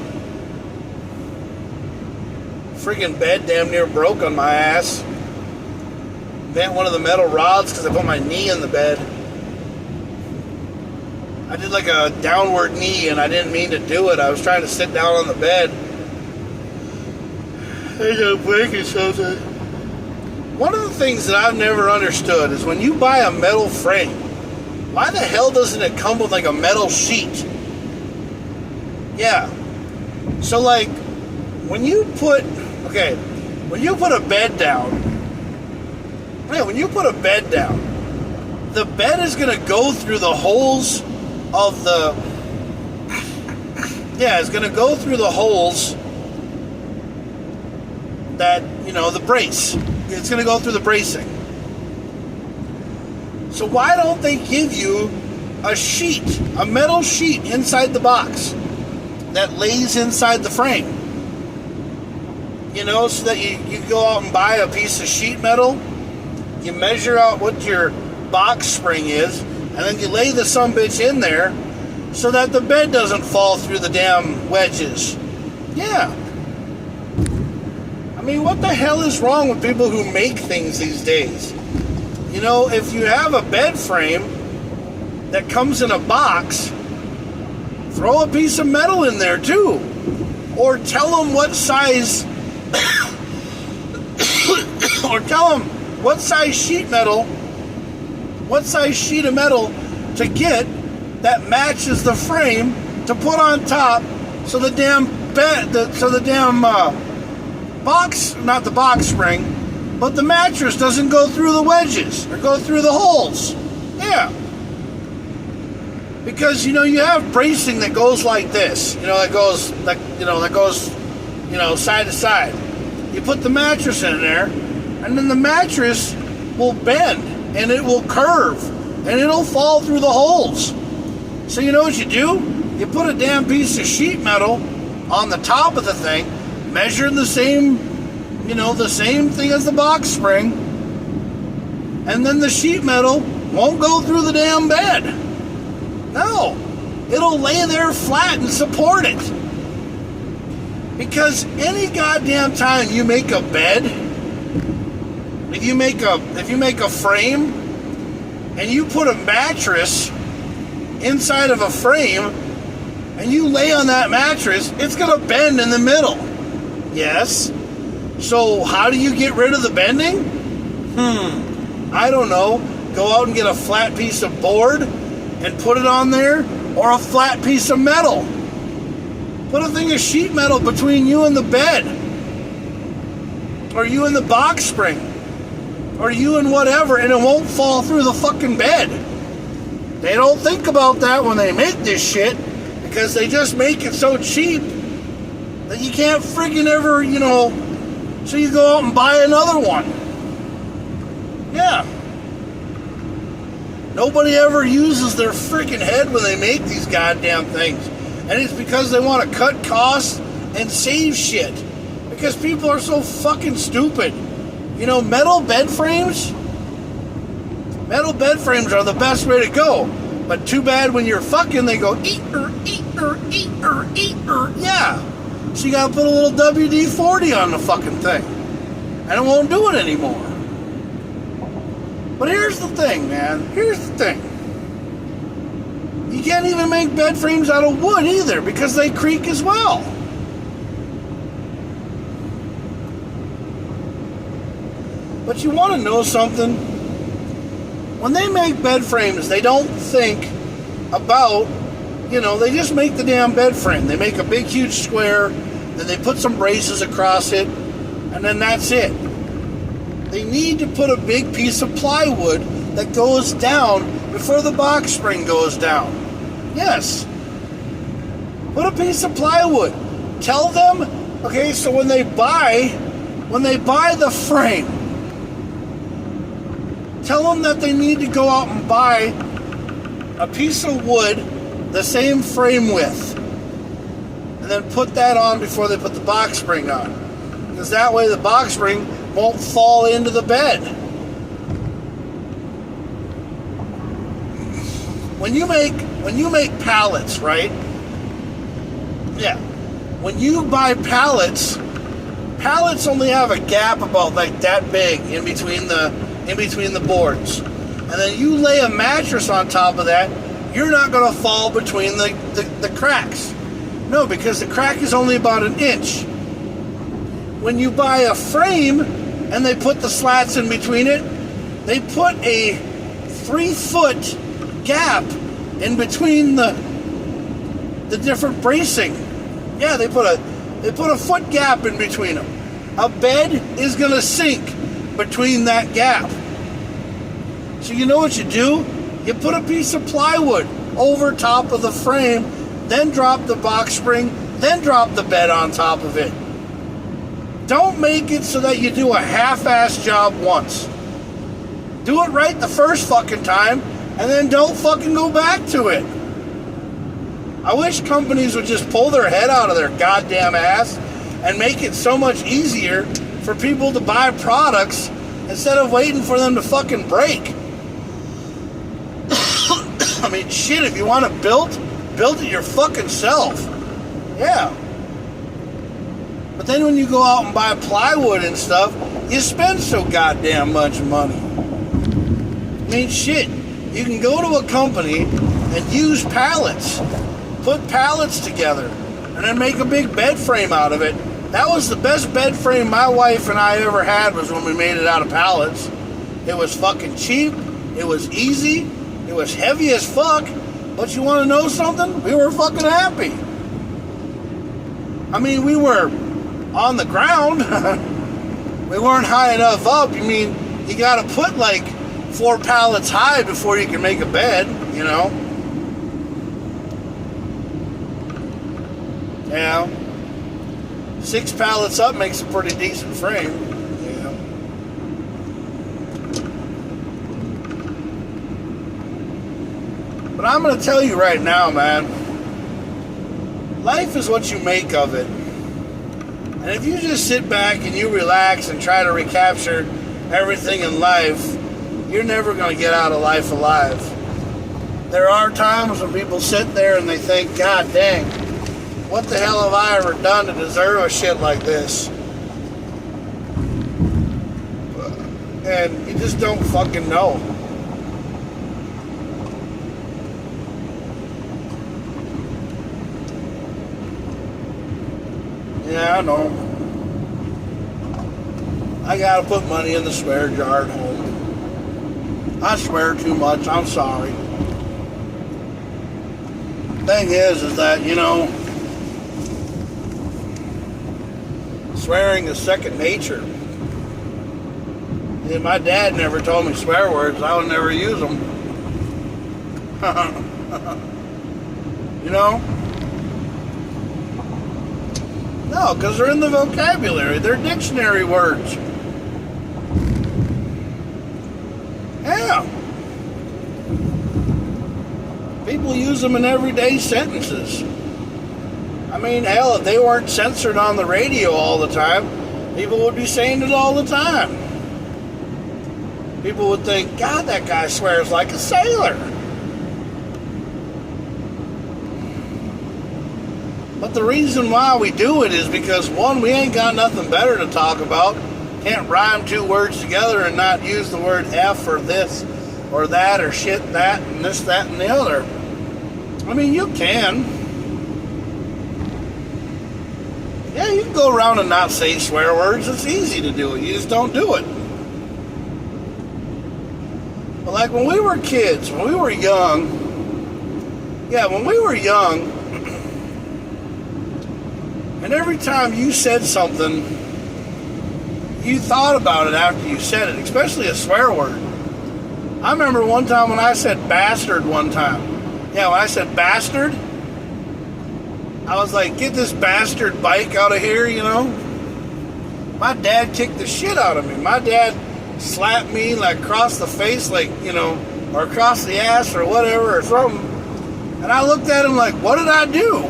Speaker 1: Freaking bed damn near broke on my ass. Bent one of the metal rods because I put my knee in the bed. I did like a downward knee and I didn't mean to do it. I was trying to sit down on the bed. I got breaking something. One of the things that I've never understood is when you buy a metal frame, why the hell doesn't it come with like a metal sheet? Yeah. So like, when you put a bed down, the bed is going to go through the holes of the, it's going to go through the holes that, you know, the brace. It's going to go through the bracing. So why don't they give you a sheet, a metal sheet inside the box that lays inside the frame? You know, so that you go out and buy a piece of sheet metal, you measure out what your box spring is, and then you lay the sumbitch in there so that the bed doesn't fall through the damn wedges. Yeah. I mean, what the hell is wrong with people who make things these days? You know, if you have a bed frame that comes in a box, throw a piece of metal in there too. Or tell them what size what size sheet of metal to get that matches the frame to put on top, so the damn box, not the box spring, but the mattress doesn't go through the wedges or go through the holes. Yeah. Because, you know, you have bracing that goes like this, that goes side to side. You put the mattress in there, and then the mattress will bend, and it will curve, and it'll fall through the holes. So you know what you do? You put a damn piece of sheet metal on the top of the thing, measure the same thing as the box spring, and then the sheet metal won't go through the damn bed. No, it'll lay there flat and support it. Because any goddamn time you make a bed, if you make a frame and you put a mattress inside of a frame and you lay on that mattress, it's going to bend in the middle. Yes. So how do you get rid of the bending? I don't know. Go out and get a flat piece of board and put it on there, or a flat piece of metal. Put a thing of sheet metal between you and the bed, or you and the box spring, or you and whatever, and it won't fall through the fucking bed. They don't think about that when they make this shit, because they just make it so cheap that you can't friggin' ever, so you go out and buy another one. Yeah. Nobody ever uses their freaking head when they make these goddamn things. And it's because they want to cut costs and save shit. Because people are so fucking stupid. Metal bed frames are the best way to go. But too bad when you're fucking, they go, eat-er. Yeah. So you gotta put a little WD-40 on the fucking thing. And it won't do it anymore. But here's the thing, man. You can't even make bed frames out of wood either, because they creak as well. But you want to know something? when they make bed frames, they don't think about, they just make the damn bed frame. They make a big, huge square, then they put some braces across it, and then that's it. They need to put a big piece of plywood that goes down before the box spring goes down. Yes. Put a piece of plywood. Tell them, okay, so when they buy the frame, tell them that they need to go out and buy a piece of wood the same frame width, and then put that on before they put the box spring on, because that way the box spring won't fall into the bed. When you make pallets, right? Yeah. When you buy pallets only have a gap about like that big in between the boards. And then you lay a mattress on top of that, you're not going to fall between the cracks. No, because the crack is only about an inch. When you buy a frame and they put the slats in between it, they put a 3-foot gap in between the different bracing. Yeah, they put a foot gap in between them. A bed is going to sink between that gap. So you know what you do? You put a piece of plywood over top of the frame, then drop the box spring, then drop the bed on top of it. Don't make it so that you do a half-ass job once. Do it right the first fucking time, and then don't fucking go back to it. I wish companies would just pull their head out of their goddamn ass and make it so much easier for people to buy products instead of waiting for them to fucking break. I mean, shit, if you want it built it your fucking self. Yeah. But then when you go out and buy plywood and stuff, you spend so goddamn much money. I mean, shit, you can go to a company and use pallets. Put pallets together and then make a big bed frame out of it. That was the best bed frame my wife and I ever had, was when we made it out of pallets. It was fucking cheap. It was easy. It was heavy as fuck. But you want to know something? We were fucking happy. I mean, we were on the ground. We weren't high enough up. You mean, you got to put like 4 pallets high before you can make a bed, Yeah. 6 pallets up makes a pretty decent frame. Yeah. But I'm going to tell you right now, man. Life is what you make of it. And if you just sit back and you relax and try to recapture everything in life, you're never going to get out of life alive. There are times when people sit there and they think, God dang, what the hell have I ever done to deserve a shit like this? And you just don't fucking know. Yeah, I know. I gotta put money in the swear jar at home. I swear too much, I'm sorry. Thing is that, swearing is second nature. Yeah, my dad never told me swear words. I would never use them. No, because they're in the vocabulary. They're dictionary words. Yeah. People use them in everyday sentences. I mean, hell, if they weren't censored on the radio all the time, people would be saying it all the time. People would think, God, that guy swears like a sailor. But the reason why we do it is because, one, we ain't got nothing better to talk about. Can't rhyme 2 words together and not use the word F or this or that or shit, that, and this, that, and the other. I mean, you can. Yeah, you can go around and not say swear words. It's easy to do it. You just don't do it. But like when we were kids, when we were young, and every time you said something, you thought about it after you said it, especially a swear word. I remember one time when I said bastard one time. Yeah, when I said bastard, I was like, get this bastard bike out of here, you know? My dad kicked the shit out of me. My dad slapped me like across the face, like, you know, or across the ass or whatever or something. And I looked at him like, what did I do?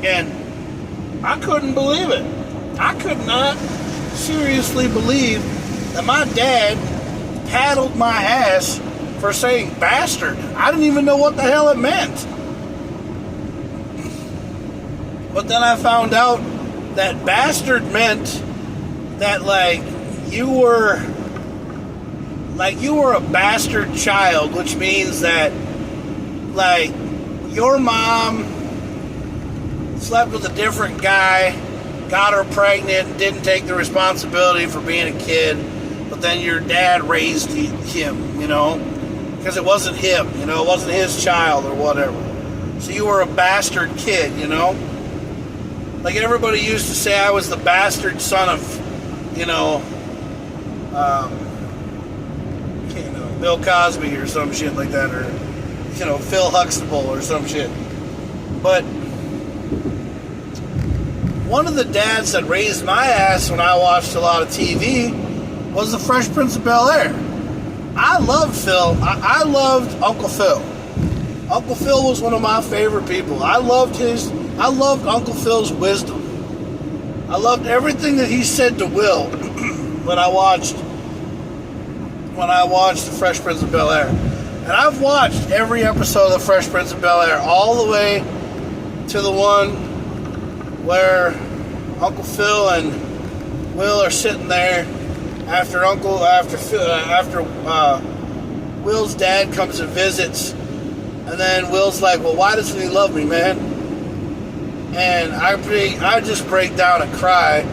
Speaker 1: And I couldn't believe it. I could not seriously believe that my dad paddled my ass for saying bastard. I didn't even know what the hell it meant. But then I found out that bastard meant that like you were a bastard child, which means that like your mom slept with a different guy, got her pregnant, didn't take the responsibility for being a kid, but then your dad raised him, you know, because it wasn't him, you know, it wasn't his child or whatever. So you were a bastard kid, you know. Like everybody used to say I was the bastard son of, you know, Bill Cosby or some shit like that, or, you know, Phil Huxtable or some shit. But one of the dads that raised my ass when I watched a lot of TV was the Fresh Prince of Bel-Air. I loved Phil. I loved Uncle Phil. Uncle Phil was one of my favorite people. I loved Uncle Phil's wisdom. I loved everything that he said to Will when I watched the Fresh Prince of Bel-Air. And I've watched every episode of the Fresh Prince of Bel-Air all the way to the one where Uncle Phil and Will are sitting there after Will's dad comes and visits, and then Will's like, well, why doesn't he love me, man? And I just break down and cry,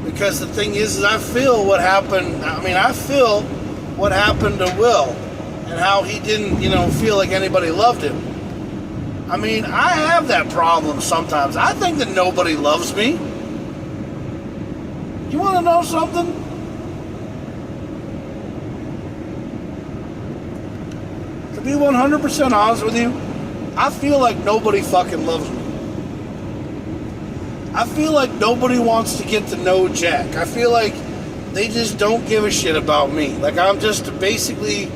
Speaker 1: because the thing is I feel what happened to Will and how he didn't, you know, feel like anybody loved him. I mean, I have that problem sometimes. I think that nobody loves me. You want to know something? To be 100% honest with you, I feel like nobody fucking loves me. I feel like nobody wants to get to know Jack. I feel like they just don't give a shit about me. Like I'm just basically,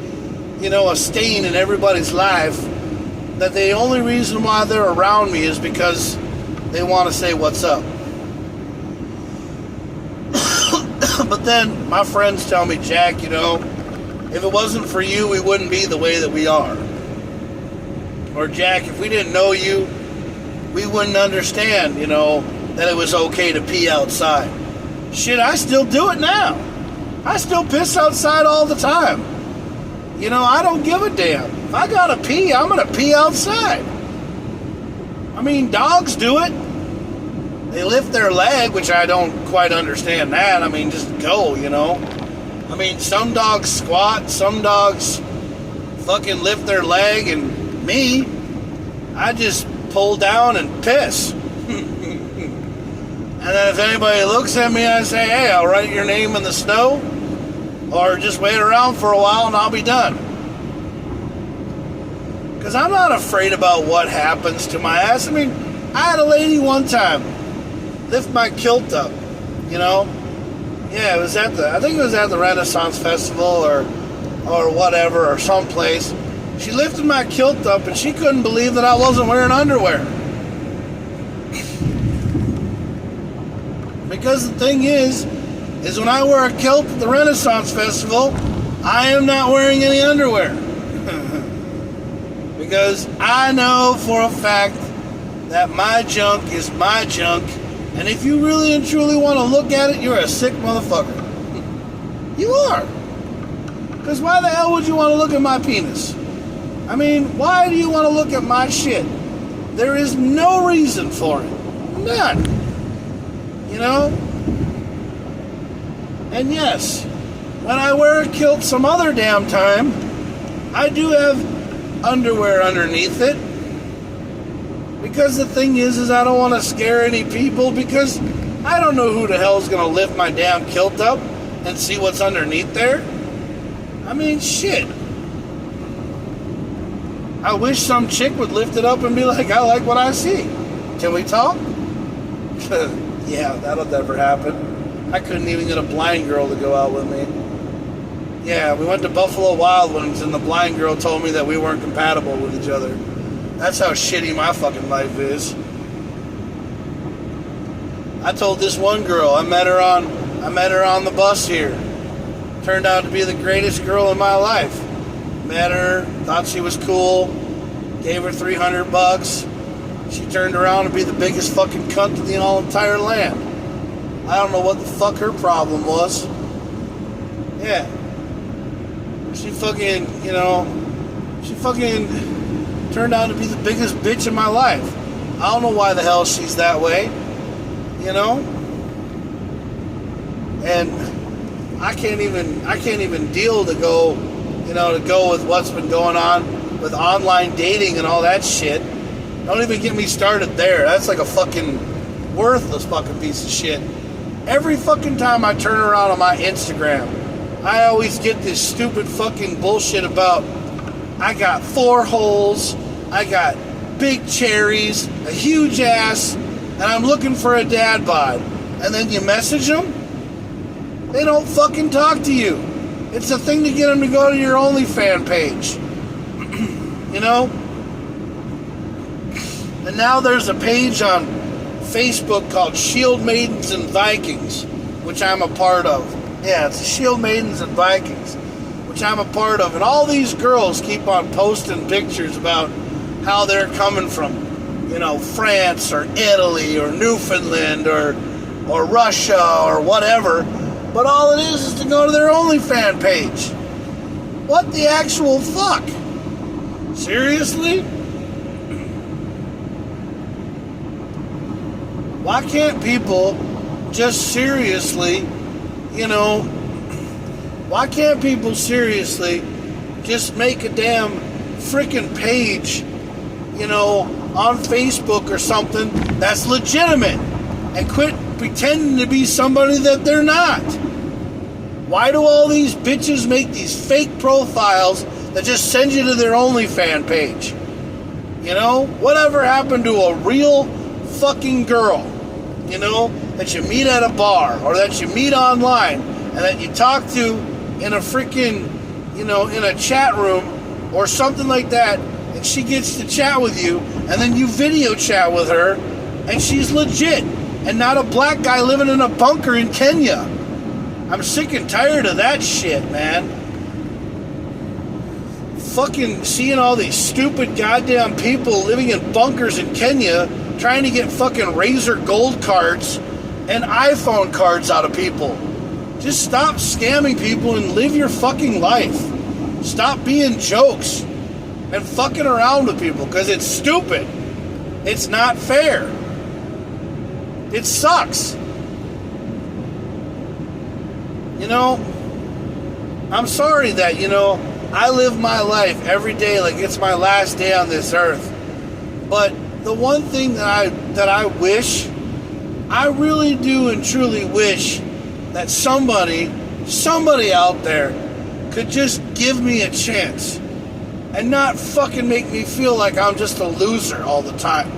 Speaker 1: you know, a stain in everybody's life, that the only reason why they're around me is because they want to say what's up. But then my friends tell me, Jack, you know, if it wasn't for you, we wouldn't be the way that we are. Or Jack, if we didn't know you, we wouldn't understand, you know, that it was okay to pee outside. Shit, I still do it now. I still piss outside all the time. You know, I don't give a damn. If I gotta pee, I'm gonna pee outside. I mean, dogs do it. They lift their leg, which I don't quite understand that. I mean, just go, you know. I mean, some dogs squat, some dogs fucking lift their leg, and me, I just pull down and piss. And then if anybody looks at me, I say, hey, I'll write your name in the snow, or just wait around for a while and I'll be done. Because I'm not afraid about what happens to my ass. I mean, I had a lady one time lift my kilt up, you know. Yeah, I think it was at the Renaissance Festival or whatever, or someplace. She lifted my kilt up and she couldn't believe that I wasn't wearing underwear. Because the thing is when I wear a kilt at the Renaissance Festival, I am not wearing any underwear. Because I know for a fact that my junk is my junk, and if you really and truly want to look at it, you're a sick motherfucker. You are. Because why the hell would you want to look at my penis? I mean, why do you want to look at my shit? There is no reason for it. None. You know? And yes, when I wear a kilt some other damn time, I do have underwear underneath it. Because the thing is I don't want to scare any people, because I don't know who the hell is going to lift my damn kilt up and see what's underneath there. I mean, shit. I wish some chick would lift it up and be like, I like what I see. Can we talk? Yeah, that'll never happen. I couldn't even get a blind girl to go out with me. Yeah, we went to Buffalo Wild Wings and the blind girl told me that we weren't compatible with each other. That's how shitty my fucking life is. I told this one girl, I met her on the bus here. Turned out to be the greatest girl in my life. Met her, thought she was cool, gave her $300. She turned around to be the biggest fucking cunt in the whole entire land. I don't know what the fuck her problem was. Yeah. She fucking turned out to be the biggest bitch in my life. I don't know why the hell she's that way. You know? And I can't even deal to go with what's been going on with online dating and all that shit. Don't even get me started there. That's like a fucking worthless fucking piece of shit. Every fucking time I turn around on my Instagram, I always get this stupid fucking bullshit about I got 4 holes, I got big cherries, a huge ass, and I'm looking for a dad bod. And then you message them, they don't fucking talk to you. It's a thing to get them to go to your OnlyFans page. You know? And now there's a page on Facebook called Shield Maidens and Vikings, which I'm a part of. Yeah, it's Shield Maidens and Vikings, which I'm a part of. And all these girls keep on posting pictures about how they're coming from, France or Italy or Newfoundland or Russia or whatever. But all it is to go to their OnlyFans page. What the actual fuck? Seriously? Why can't people just seriously, why can't people seriously just make a damn freaking page, on Facebook or something that's legitimate and quit pretending to be somebody that they're not? Why do all these bitches make these fake profiles that just send you to their OnlyFans page? Whatever happened to a real fucking girl, that you meet at a bar or that you meet online and that you talk to in a freaking, in a chat room or something like that, and she gets to chat with you, and then you video chat with her, and she's legit and not a black guy living in a bunker in Kenya. I'm sick and tired of that shit, man. Fucking seeing all these stupid goddamn people living in bunkers in Kenya trying to get fucking Razor Gold cards and iPhone cards out of people. Just stop scamming people and live your fucking life. Stop being jokes and fucking around with people, because it's stupid. It's not fair. It sucks. I'm sorry that, I live my life every day like it's my last day on this earth. But the one thing that I wish, I really do and truly wish that somebody out there could just give me a chance and not fucking make me feel like I'm just a loser all the time.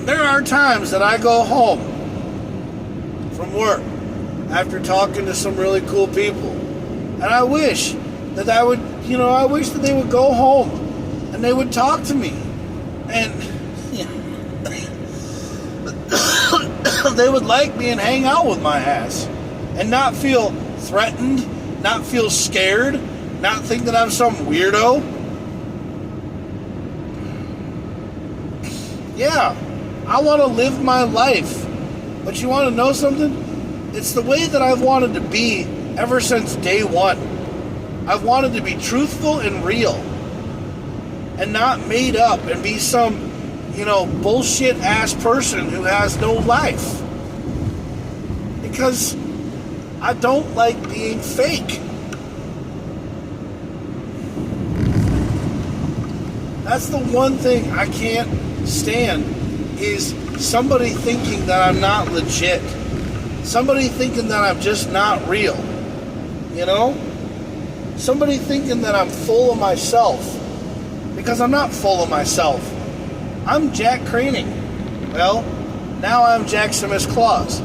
Speaker 1: There are times that I go home from work after talking to some really cool people, and I wish that I wish that they would go home and they would talk to me. And they would like me and hang out with my ass and not feel threatened, not feel scared, not think that I'm some weirdo. Yeah, I want to live my life. But you want to know something? It's the way that I've wanted to be ever since day one. I've wanted to be truthful and real and not made up and be some, bullshit ass person who has no life. Because I don't like being fake. That's the one thing I can't stand, is somebody thinking that I'm not legit. Somebody thinking that I'm just not real. You know? Somebody thinking that I'm full of myself. Because I'm not full of myself. I'm Jack Craning. Well, now I'm Jaxamous Claus.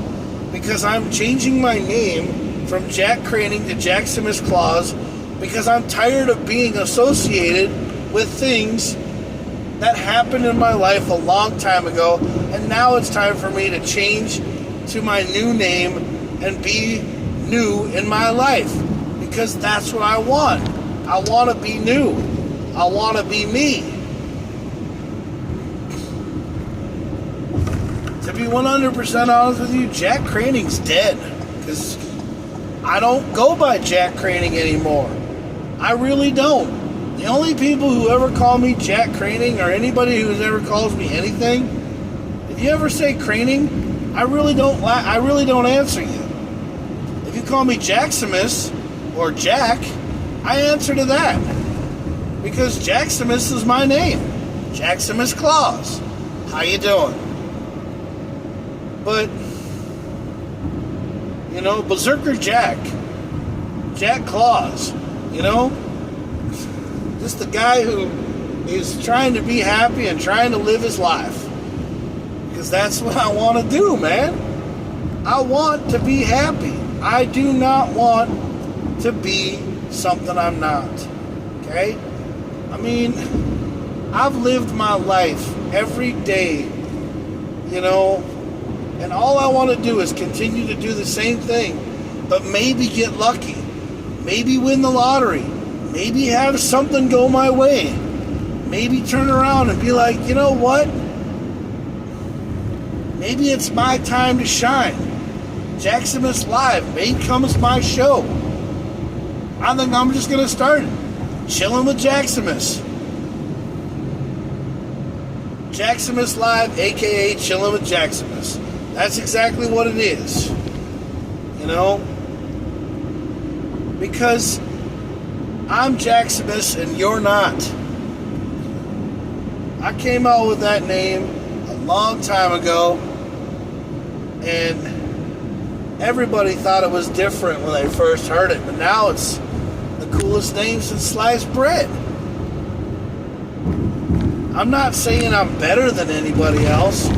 Speaker 1: Because I'm changing my name from Jack Craning to Jaxamous Claus, because I'm tired of being associated with things that happened in my life a long time ago, and now it's time for me to change to my new name and be new in my life, because that's what I want. I want to be new. I want to be me. To be 100% honest with you, Jack Craning's dead, because I don't go by Jack Craning anymore. I really don't. The only people who ever call me Jack Craning, or anybody who ever calls me anything, if you ever say Craning, I really don't answer you. If you call me Jaxamous or Jack, I answer to that, because Jaxamous is my name. Jaxamous Claus. How you doing? But you know, Berserker Jack Claus, you know, just the guy who is trying to be happy and trying to live his life. Because that's what I want to do, man. I want to be happy. I do not want to be something I'm not. Okay? I mean, I've lived my life every day, you know, and all I want to do is continue to do the same thing, but maybe get lucky. Maybe win the lottery. Maybe have something go my way. Maybe turn around and be like, you know what? Maybe it's my time to shine. Jaxamous Live may comes my show. I think I'm just going to start chilling with Jaxamous. Jaxamous Live, a.k.a. Chilling with Jaxamous. That's exactly what it is. You know? Because I'm Jaxamous and you're not. I came out with that name a long time ago, and everybody thought it was different when they first heard it, but now it's the coolest name since sliced bread. I'm not saying I'm better than anybody else,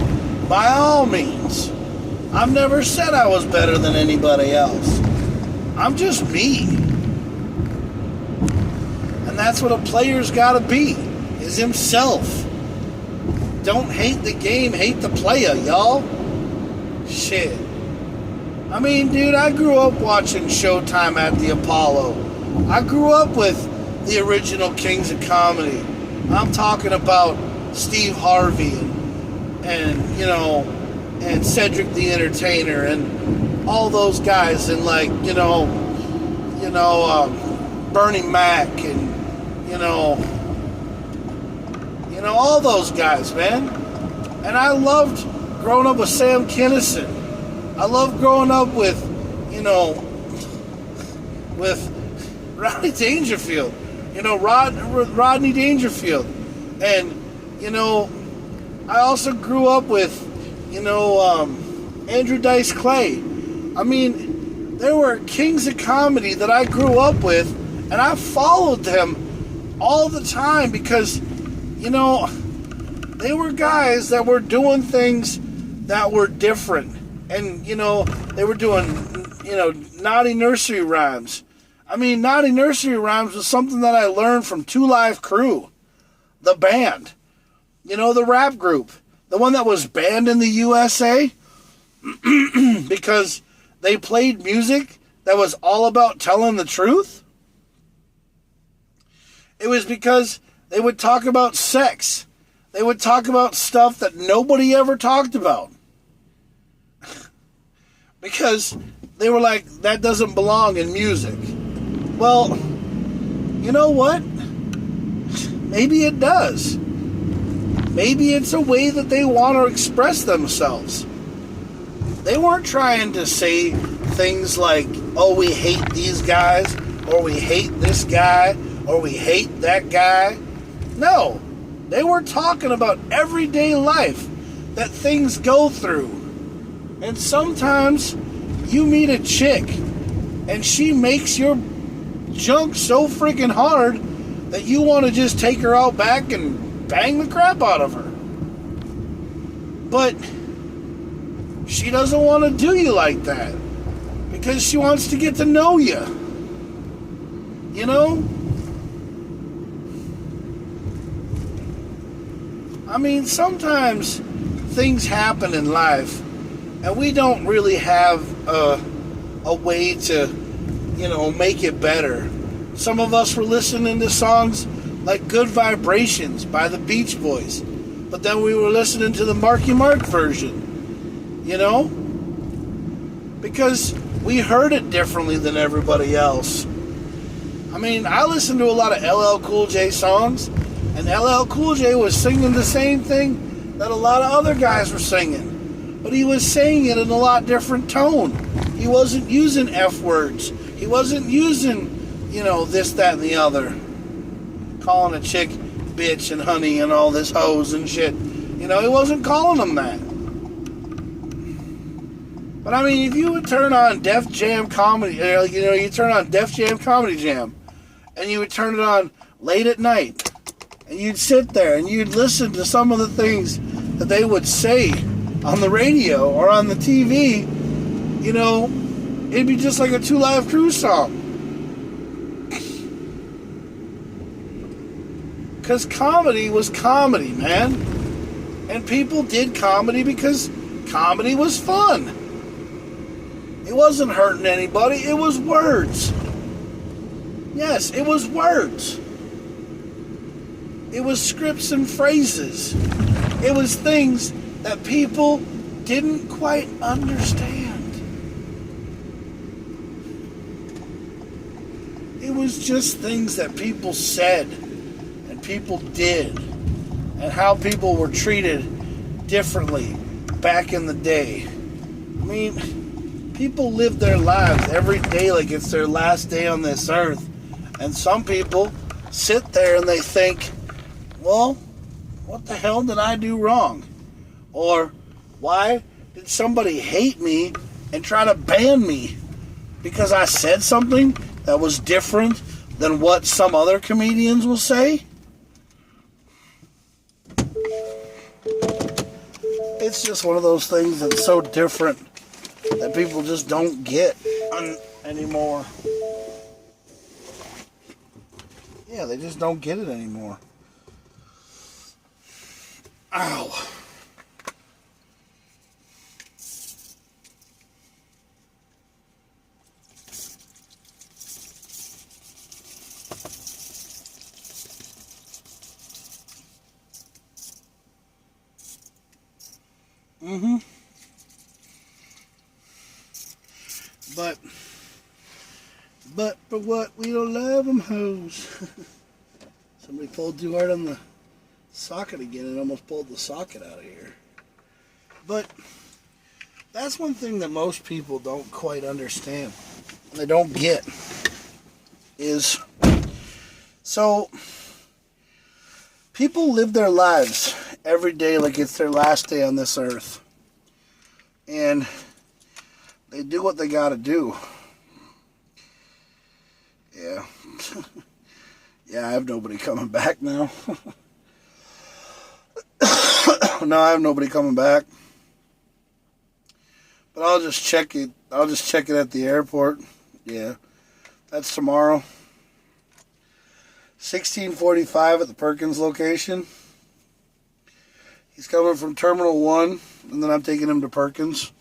Speaker 1: by all means. I've never said I was better than anybody else. I'm just me. And that's what a player's gotta be, is himself. Don't hate the game, hate the player, y'all. Shit. I mean, dude, I grew up watching Showtime at the Apollo. I grew up with the original Kings of Comedy. I'm talking about Steve Harvey and you know, and Cedric the Entertainer and all those guys, and like, you know, Bernie Mac, and you know, all those guys, man. And I loved growing up with Sam Kinison. I loved growing up with, you know, with Rodney Dangerfield. You know, Rodney Dangerfield. And, you know, I also grew up with, you know, Andrew Dice Clay. I mean, there were kings of comedy that I grew up with, and I followed them all the time because, you know, they were guys that were doing things that were different. And, you know, they were doing, you know, naughty nursery rhymes. I mean, naughty nursery rhymes was something that I learned from Two Live Crew, the band. You know, the rap group. The one that was banned in the USA because they played music that was all about telling the truth. It was because they would talk about sex. They would talk about stuff that nobody ever talked about. Because they were like, that doesn't belong in music. Well, you know what? Maybe it does. Maybe it's a way that they want to express themselves. They weren't trying to say things like, oh, we hate these guys, or we hate this guy, or we hate that guy. No. They were talking about everyday life that things go through. And sometimes you meet a chick and she makes your junk so freaking hard that you want to just take her out back and bang the crap out of her. But she doesn't want to do you like that because she wants to get to know you. You know? I mean, sometimes things happen in life and we don't really have a way to, make it better. Some of us were listening to songs like Good Vibrations by the Beach Boys, but then we were listening to the Marky Mark version, because we heard it differently than everybody else. I mean, I listened to a lot of LL Cool J songs, and LL Cool J was singing the same thing that a lot of other guys were singing, but he was saying it in a lot different tone. He wasn't using F words. He wasn't using, this, that, and the other. Calling a chick bitch and honey and all this hoes and shit. He wasn't calling them that. But I mean, if you would turn on Def Jam Comedy, you turn on Def Jam Comedy Jam, and you would turn it on late at night, and you'd sit there and you'd listen to some of the things that they would say on the radio or on the TV, it'd be just like a 2 Live Crew song. Because comedy was comedy, man. And people did comedy because comedy was fun. It wasn't hurting anybody. It was words. Yes, it was words. It was scripts and phrases. It was things that people didn't quite understand. It was just things that people said and people did and how people were treated differently back in the day. I mean, people live their lives every day like it's their last day on this earth. And some people sit there and they think, well, what the hell did I do wrong? Or why did somebody hate me and try to ban me because I said something that was different than what some other comedians will say? It's just one of those things that's so different that people just don't get anymore. Yeah, they just don't get it anymore. Ow. But what? We don't love them hoes. Somebody pulled too hard on the socket again and almost pulled the socket out of here. But that's one thing that most people don't quite understand. And they don't get. Is, so, people live their lives every day like it's their last day on this earth. And they do what they gotta do. Yeah. Yeah, I have nobody coming back now. No, I have nobody coming back. But I'll just check it. I'll just check it at the airport. Yeah. That's tomorrow. 16:45 at the Perkins location. He's coming from Terminal 1, and then I'm taking him to Perkins.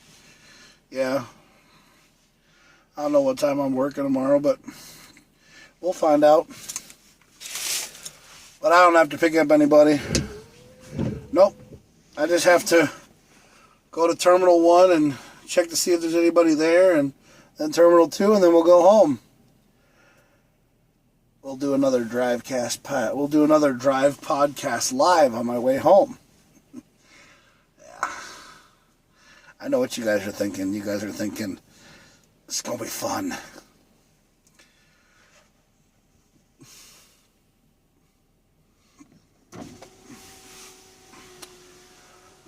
Speaker 1: Yeah. I don't know what time I'm working tomorrow, but we'll find out. But I don't have to pick up anybody. Nope. I just have to go to Terminal 1 and check to see if there's anybody there, and then Terminal 2, and then we'll go home. We'll do another drive podcast live on my way home. Yeah. I know what you guys are thinking. You guys are thinking, it's going to be fun.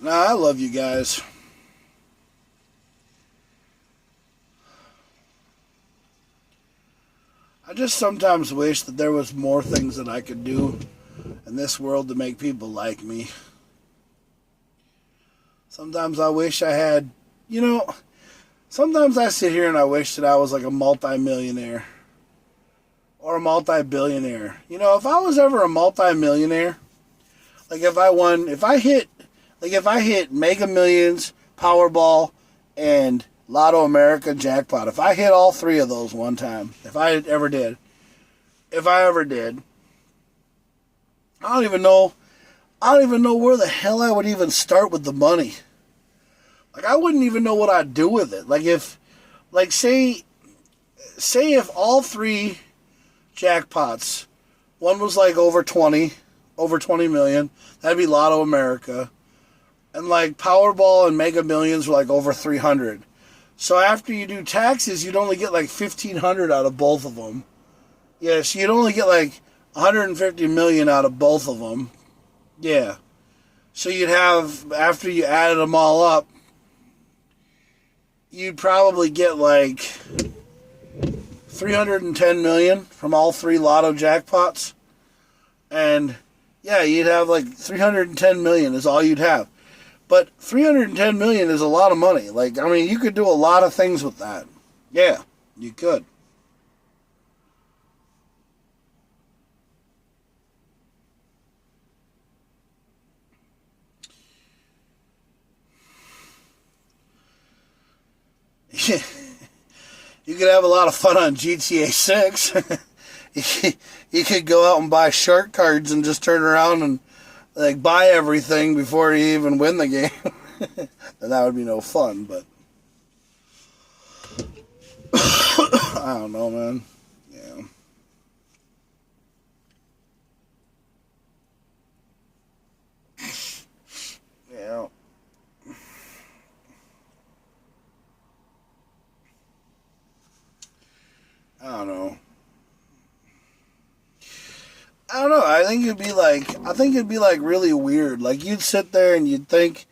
Speaker 1: Nah, I love you guys. I just sometimes wish that there was more things that I could do in this world to make people like me. Sometimes I wish I had, you know, sometimes I sit here and I wish that I was like a multi-millionaire or a multi-billionaire. You know, if I was ever a multi-millionaire, like if I hit Mega Millions, Powerball, and Lotto America jackpot, if I hit all three of those one time, if I ever did, I don't even know, where the hell I would even start with the money. Like, I wouldn't even know what I'd do with it. Like, say if all three jackpots, one was like over 20 million, that'd be Lotto America. And like Powerball and Mega Millions were like over 300. So after you do taxes, you'd only get like 1,500 out of both of them. Yeah, so you'd only get like 150 million out of both of them. Yeah. So you'd have, after you added them all up, you'd probably get like 310 million from all three lotto jackpots. And yeah, you'd have like 310 million is all you'd have. But 310 million is a lot of money. Like, I mean, you could do a lot of things with that. Yeah, you could. You could have a lot of fun on GTA 6. You could go out and buy shark cards and just turn around and like buy everything before you even win the game. And that would be no fun, but I don't know, man. Yeah. Yeah. I don't know. I don't know. I think it'd be like really weird. Like, you'd sit there and you'd think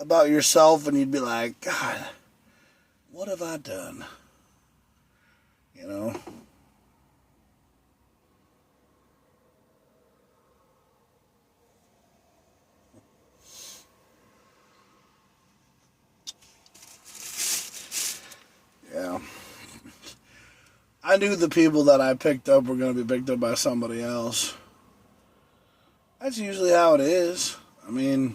Speaker 1: about yourself and you'd be like, God, what have I done? You know? Yeah. I knew the people that I picked up were going to be picked up by somebody else. That's usually how it is. I mean,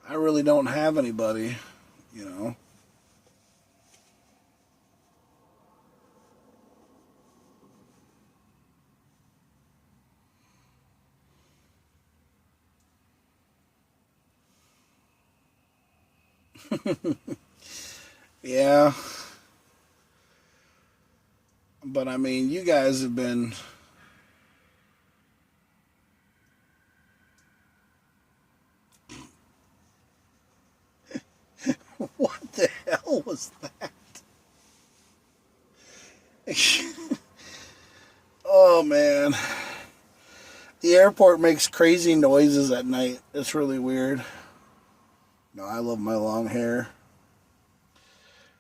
Speaker 1: I really don't have anybody, you know. Yeah. But I mean, you guys have been. What the hell was that? Oh, man. The airport makes crazy noises at night. It's really weird. No, I love my long hair.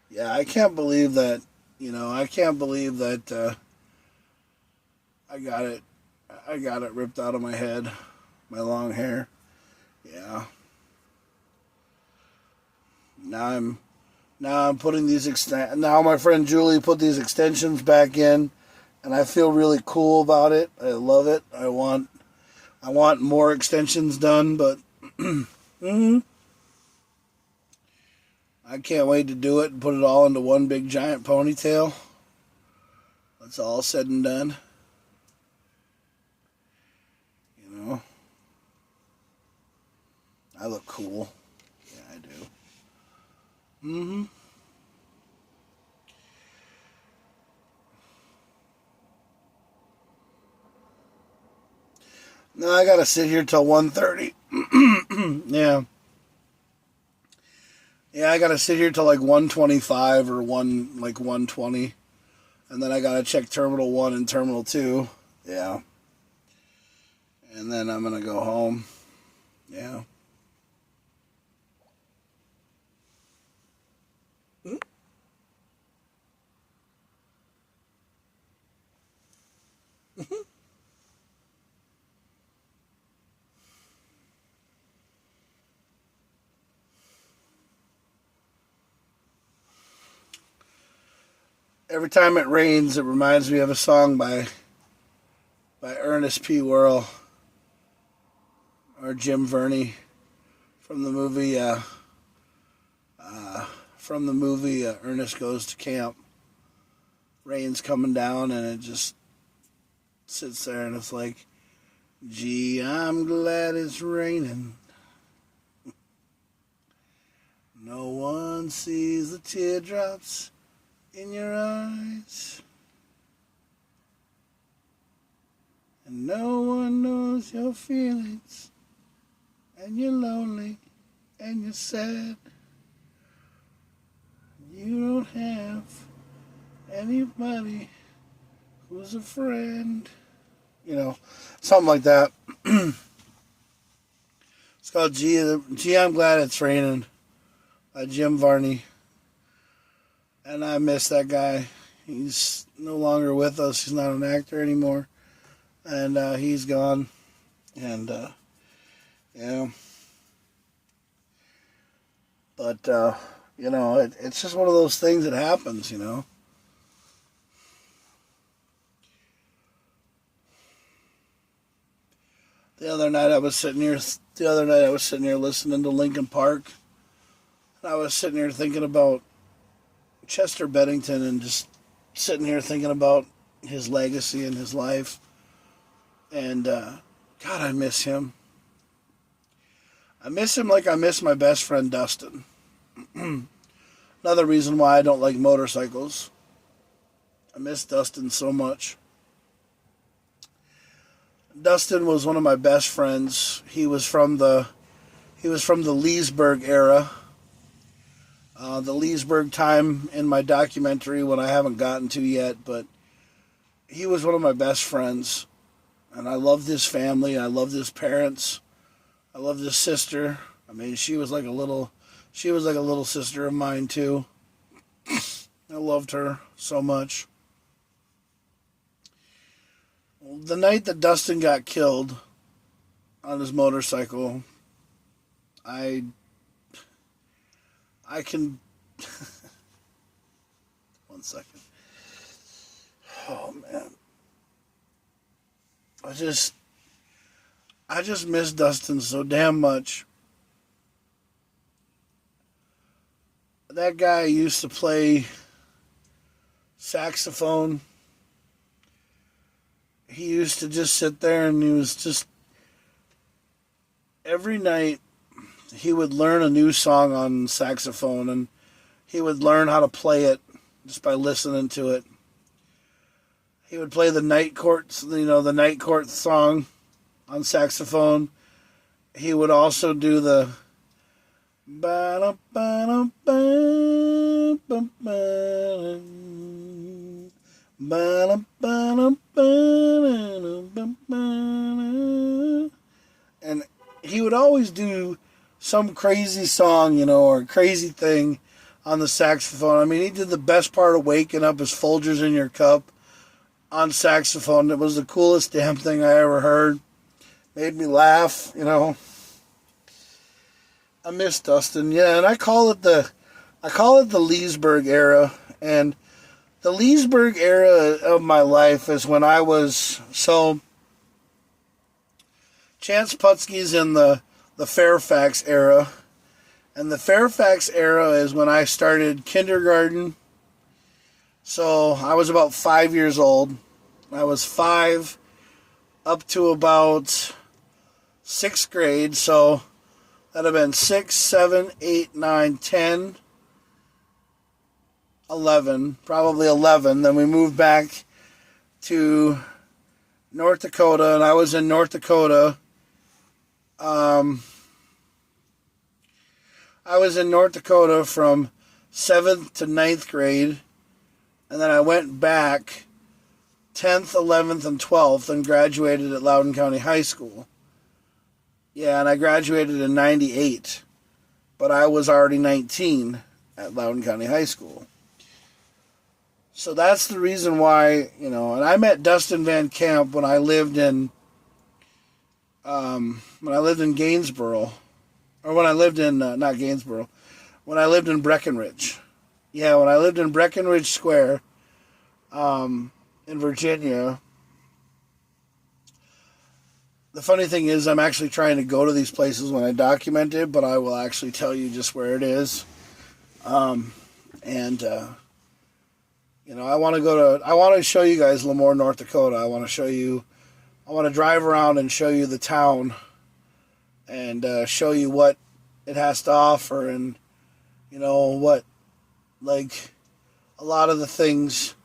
Speaker 1: Yeah, I can't believe that. I can't believe that I got it. I got it ripped out of my head. My long hair. Yeah. Now I'm putting these now my friend Julie put these extensions back in, and I feel really cool about it. I love it. I want more extensions done, but I can't wait to do it and put it all into one big giant ponytail. That's all said and done. You know, I look cool. Yeah, I do. Mm-hmm. No, I gotta sit here till 1:30. Yeah. Yeah, I gotta sit here till like 1:25 or 1:20. And then I gotta check Terminal 1 and Terminal 2. Yeah. And then I'm gonna go home. Yeah. Every time it rains, it reminds me of a song by Ernest P. Worrell or Jim Verney from the movie Ernest Goes to Camp. Rain's coming down and it just sits there and it's like, gee, I'm glad it's raining. No one sees the teardrops in your eyes. And no one knows your feelings. And you're lonely and you're sad. You don't have anybody who's a friend. You know, something like that. It's called Gee, I'm Glad It's Raining by Jim Varney. And I miss that guy. He's no longer with us. He's not an actor anymore. And he's gone. And, yeah. But, you know, it's just one of those things that happens, you know. The other night I was sitting here listening to Linkin Park. And I was sitting here thinking about Chester Bennington and just sitting here thinking about his legacy and his life. And, God, I miss him. I miss him like I miss my best friend Dustin. Another reason why I don't like motorcycles. I miss Dustin so much. Dustin was one of my best friends. He was from the Leesburg era. The Leesburg time in my documentary, when I haven't gotten to yet, but he was one of my best friends. And I loved his family. I loved his parents. I loved his sister. I mean, she was like a little sister of mine too. I loved her so much. The night that Dustin got killed on his motorcycle, I can... One second. Oh, man. I just miss Dustin so damn much. That guy used to play saxophone. He used to just sit there and he was just... Every night he would learn a new song on saxophone and he would learn how to play it just by listening to it. He would play the Night Court, the Night Court song on saxophone. He would also do the and he would always do some crazy song, or crazy thing on the saxophone. I mean, he did the best part of Waking Up as Folgers in Your Cup on saxophone. It was the coolest damn thing I ever heard. Made me laugh, I miss Dustin. Yeah, and I call it the Leesburg era. And the Leesburg era of my life is when I was... So, Chance Putski's in the Fairfax era. And the Fairfax era is when I started kindergarten. So, I was about 5 years old. I was 5 up to about 6th grade. So, that'd have been 6, 7, 8, 9, 10, 11. Probably 11. Then we moved back to North Dakota. And I was in North Dakota. I was in North Dakota from 7th to 9th grade. And then I went back 10th, 11th, and 12th and graduated at Loudoun County High School. Yeah, and I graduated in 98. But I was already 19 at Loudoun County High School. So that's the reason why, and I met Dustin Van Camp when I lived in Gainesboro. Or when I lived in, not Gainesboro, when I lived in Breckenridge. Yeah, when I lived in Breckenridge Square, in Virginia. The funny thing is, I'm actually trying to go to these places when I document it, but I will actually tell you just where it is. And I want to I want to show you guys Lemoore, North Dakota. I want to drive around and show you the town and show you what it has to offer and, what, like, a lot of the things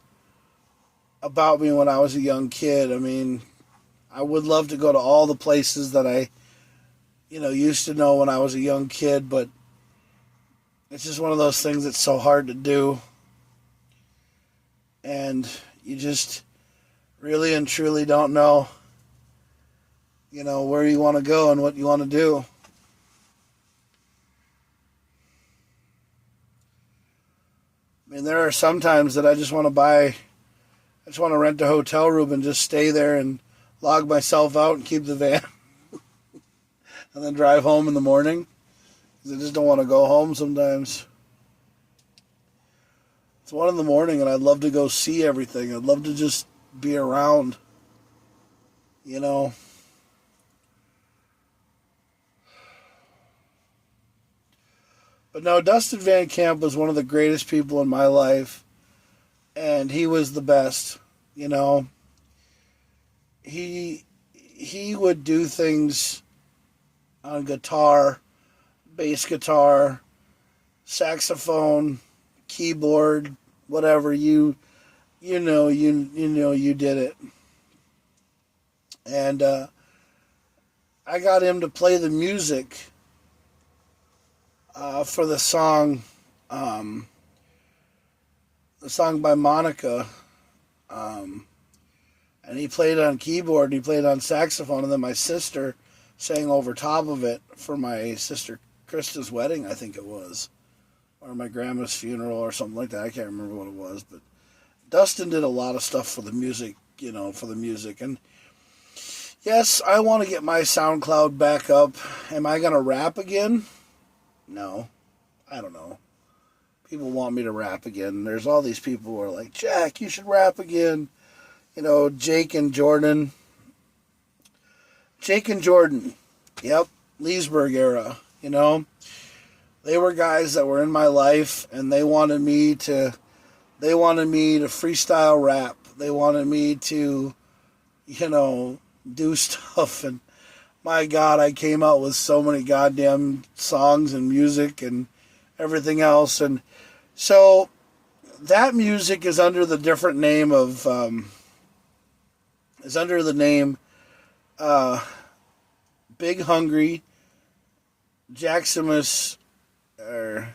Speaker 1: about me when I was a young kid. I mean, I would love to go to all the places that I, used to know when I was a young kid, but it's just one of those things that's so hard to do. And you just really and truly don't know, where you want to go and what you want to do. I mean, there are some times that I just want to rent a hotel room and just stay there and log myself out and keep the van and then drive home in the morning. Because I just don't want to go home sometimes. It's 1 in the morning and I'd love to go see everything. I'd love to just be around, But no, Dustin Van Camp was one of the greatest people in my life. And he was the best, He would do things on guitar, bass guitar, saxophone, keyboard, whatever. You did it. And I got him to play the music for the song by Monica. And he played on keyboard, and he played on saxophone, and then my sister sang over top of it for my sister Krista's wedding, I think it was. Or my grandma's funeral or something like that. I can't remember what it was. But Dustin did a lot of stuff for the music, And yes, I want to get my SoundCloud back up. Am I going to rap again? No. I don't know. People want me to rap again. There's all these people who are like, Jack, you should rap again. Jake and Jordan. Yep. Leesburg era, They were guys that were in my life, and they wanted me to freestyle rap. They wanted me to, do stuff. And my God, I came out with so many goddamn songs and music and everything else. And so that music is under the different name of, Big Hungry, Jaxamous, or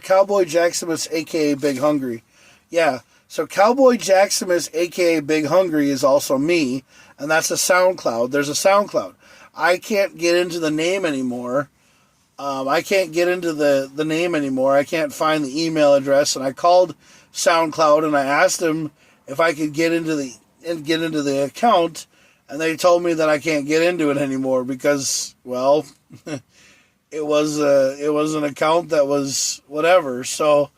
Speaker 1: Cowboy Jaxamous, a.k.a. Big Hungry. Yeah, so Cowboy Jaxamous, a.k.a. Big Hungry, is also me, and that's a SoundCloud. There's a SoundCloud. I can't get into the name anymore. I can't find the email address, and I called SoundCloud, and I asked them if I could get into the account, and they told me that I can't get into it anymore because, well, it was an account that was whatever. So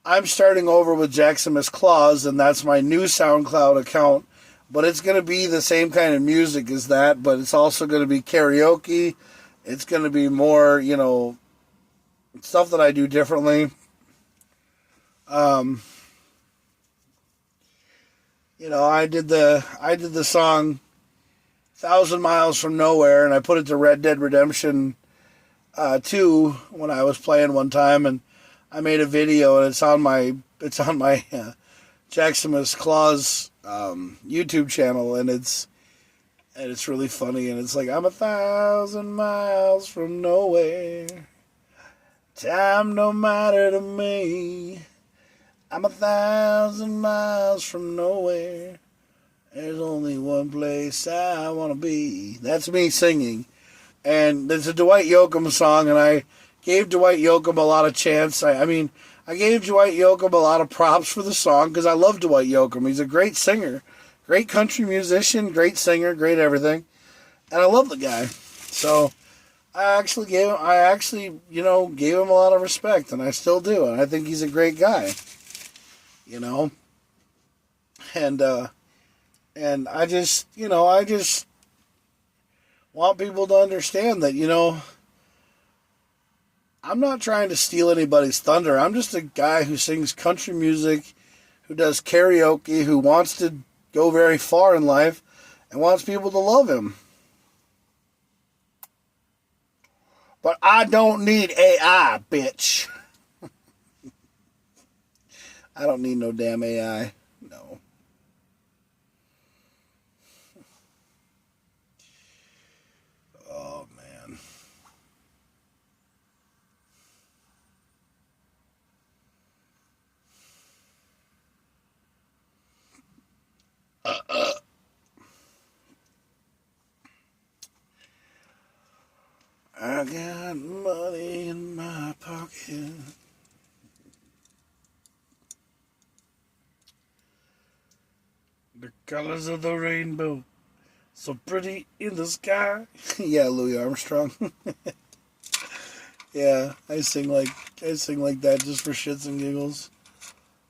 Speaker 1: I'm starting over with Jaxamous Claus, and that's my new SoundCloud account. But it's going to be the same kind of music as that, but it's also going to be karaoke. It's going to be more, stuff that I do differently. I did the song 1,000 Miles from Nowhere, and I put it to Red Dead Redemption 2 when I was playing one time, and I made a video, and it's on my Jaxamous Claus YouTube channel, and it's really funny, and it's like, I'm 1,000 miles from nowhere, time no matter to me, I'm 1,000 miles from nowhere, there's only one place I want to be. That's me singing. And there's a Dwight Yoakam song, and I gave Dwight Yoakam a lot of chance. I gave Dwight Yoakam a lot of props for the song because I love Dwight Yoakam. He's a great singer, great country musician, great singer, great everything. And I love the guy. So I actually gave him a lot of respect, and I still do. And I think he's a great guy. you know, and I just, I just want people to understand that, I'm not trying to steal anybody's thunder. I'm just a guy who sings country music, who does karaoke, who wants to go very far in life and wants people to love him. But I don't need AI, bitch. I don't need no damn AI. No. Oh, man. I got money in my pocket. The colors of the rainbow, so pretty in the sky. Yeah, Louis Armstrong. Yeah, I sing like that just for shits and giggles.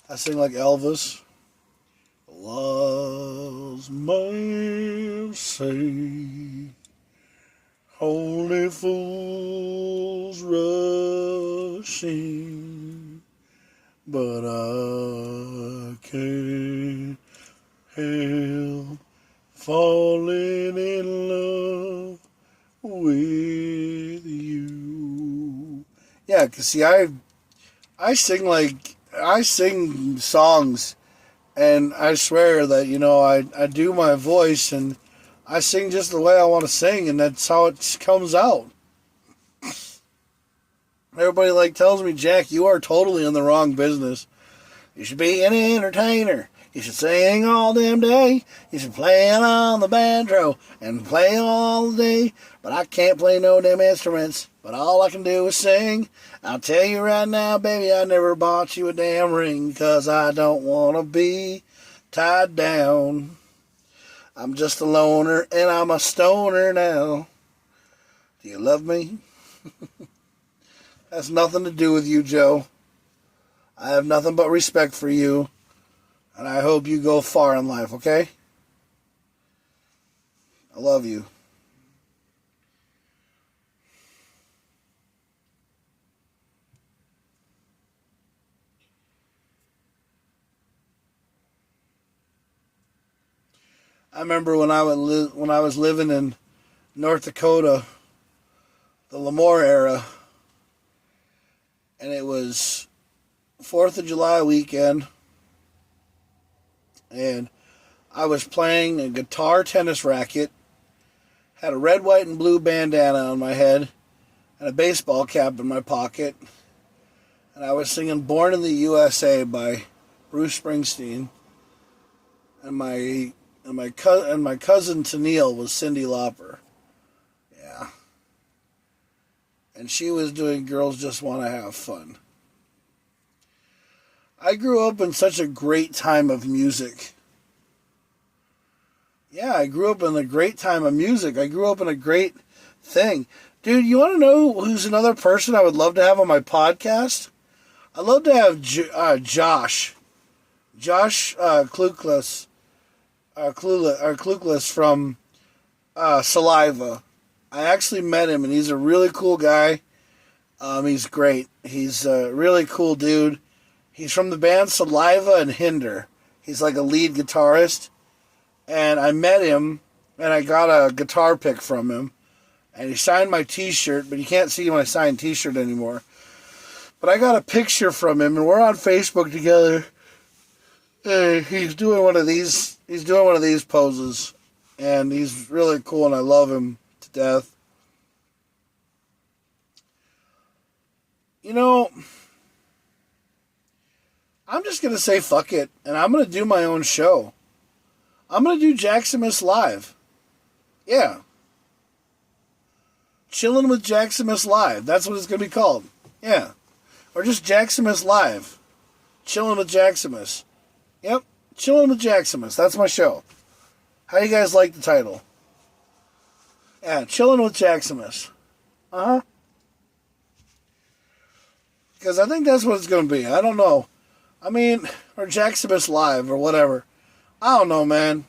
Speaker 1: I sing like Elvis. Love's mercy, holy fools rushing, but I can't help falling in love with you. Yeah, 'cause see, I sing songs, and I swear that I do my voice and I sing just the way I want to sing, and that's how it comes out. Everybody tells me, Jack, you are totally in the wrong business. You should be an entertainer. You should sing all damn day. You should play it on the banjo and play all day. But I can't play no damn instruments. But all I can do is sing. I'll tell you right now, baby, I never bought you a damn ring, 'cause I don't want to be tied down. I'm just a loner and I'm a stoner now. Do you love me? Has nothing to do with you, Joe. I have nothing but respect for you. And I hope you go far in life, okay? I love you. I remember when I was living in North Dakota, the Lemoore era, and it was 4th of July weekend, and I was playing a guitar tennis racket, had a red, white, and blue bandana on my head, and a baseball cap in my pocket, and I was singing Born in the USA by Bruce Springsteen, and my cousin Tennille was Cyndi Lauper. Yeah. And she was doing Girls Just Want to Have Fun. I grew up in such a great time of music. Yeah, I grew up in a great time of music. I grew up in a great thing. Dude, you want to know who's another person I would love to have on my podcast? I'd love to have Josh. Josh Klukless. Klukless from Saliva. I actually met him, and he's a really cool guy. He's great. He's a really cool dude. He's from the band Saliva and Hinder. He's like a lead guitarist. And I met him, and I got a guitar pick from him. And he signed my t-shirt, but you can't see my signed t-shirt anymore. But I got a picture from him, and we're on Facebook together. He's doing one of these poses. And he's really cool, and I love him to death. I'm just going to say fuck it, and I'm going to do my own show. I'm going to do Jaxamous Live. Yeah. Chilling with Jaxamous Live. That's what it's going to be called. Yeah. Or just Jaxamous Live. Chilling with Jaxamous. Yep. Chilling with Jaxamous. That's my show. How do you guys like the title? Yeah, Chilling with Jaxamous. Uh-huh. Because I think that's what it's going to be. I don't know. I mean, or Jaxamous Live or whatever. I don't know, man.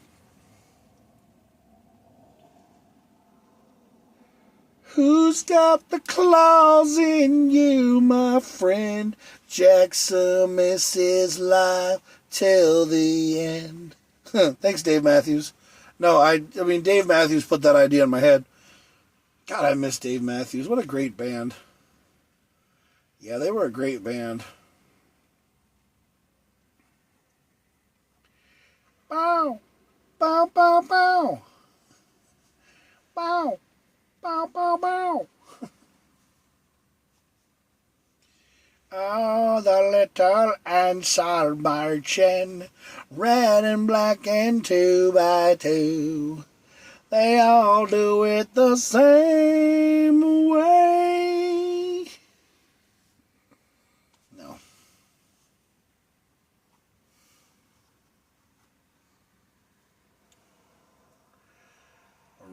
Speaker 1: Who's got the claws in you, my friend? Jaxamous is live till the end. Thanks, Dave Matthews. No, I mean, Dave Matthews put that idea in my head. God, I miss Dave Matthews. What a great band. Yeah, they were a great band. Bow, bow, bow, bow. Bow, bow, bow, bow. Oh, the little ants are marching, red and black and 2x2. They all do it the same way. No.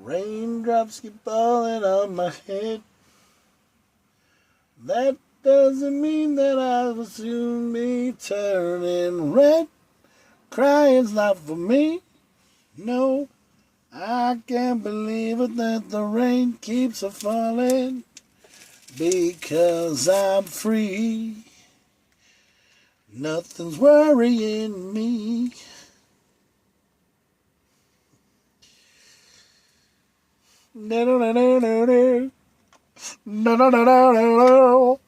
Speaker 1: Raindrops keep falling on my head. That doesn't mean that I will soon be turning red. Crying's not for me. No, I can't believe it that the rain keeps a falling. Because I'm free. Nothing's worrying me. No, no, no, no, no, no. No, no, no, no, no, no.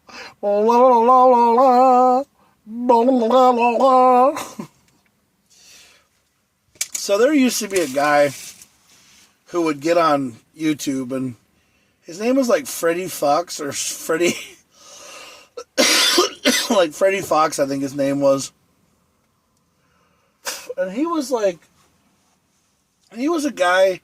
Speaker 1: La, la, la, la, la. La, la, la, la. So there used to be a guy who would get on YouTube, and his name was like Freddie Fox, or Freddie, like Freddie Fox, I think his name was. And he was a guy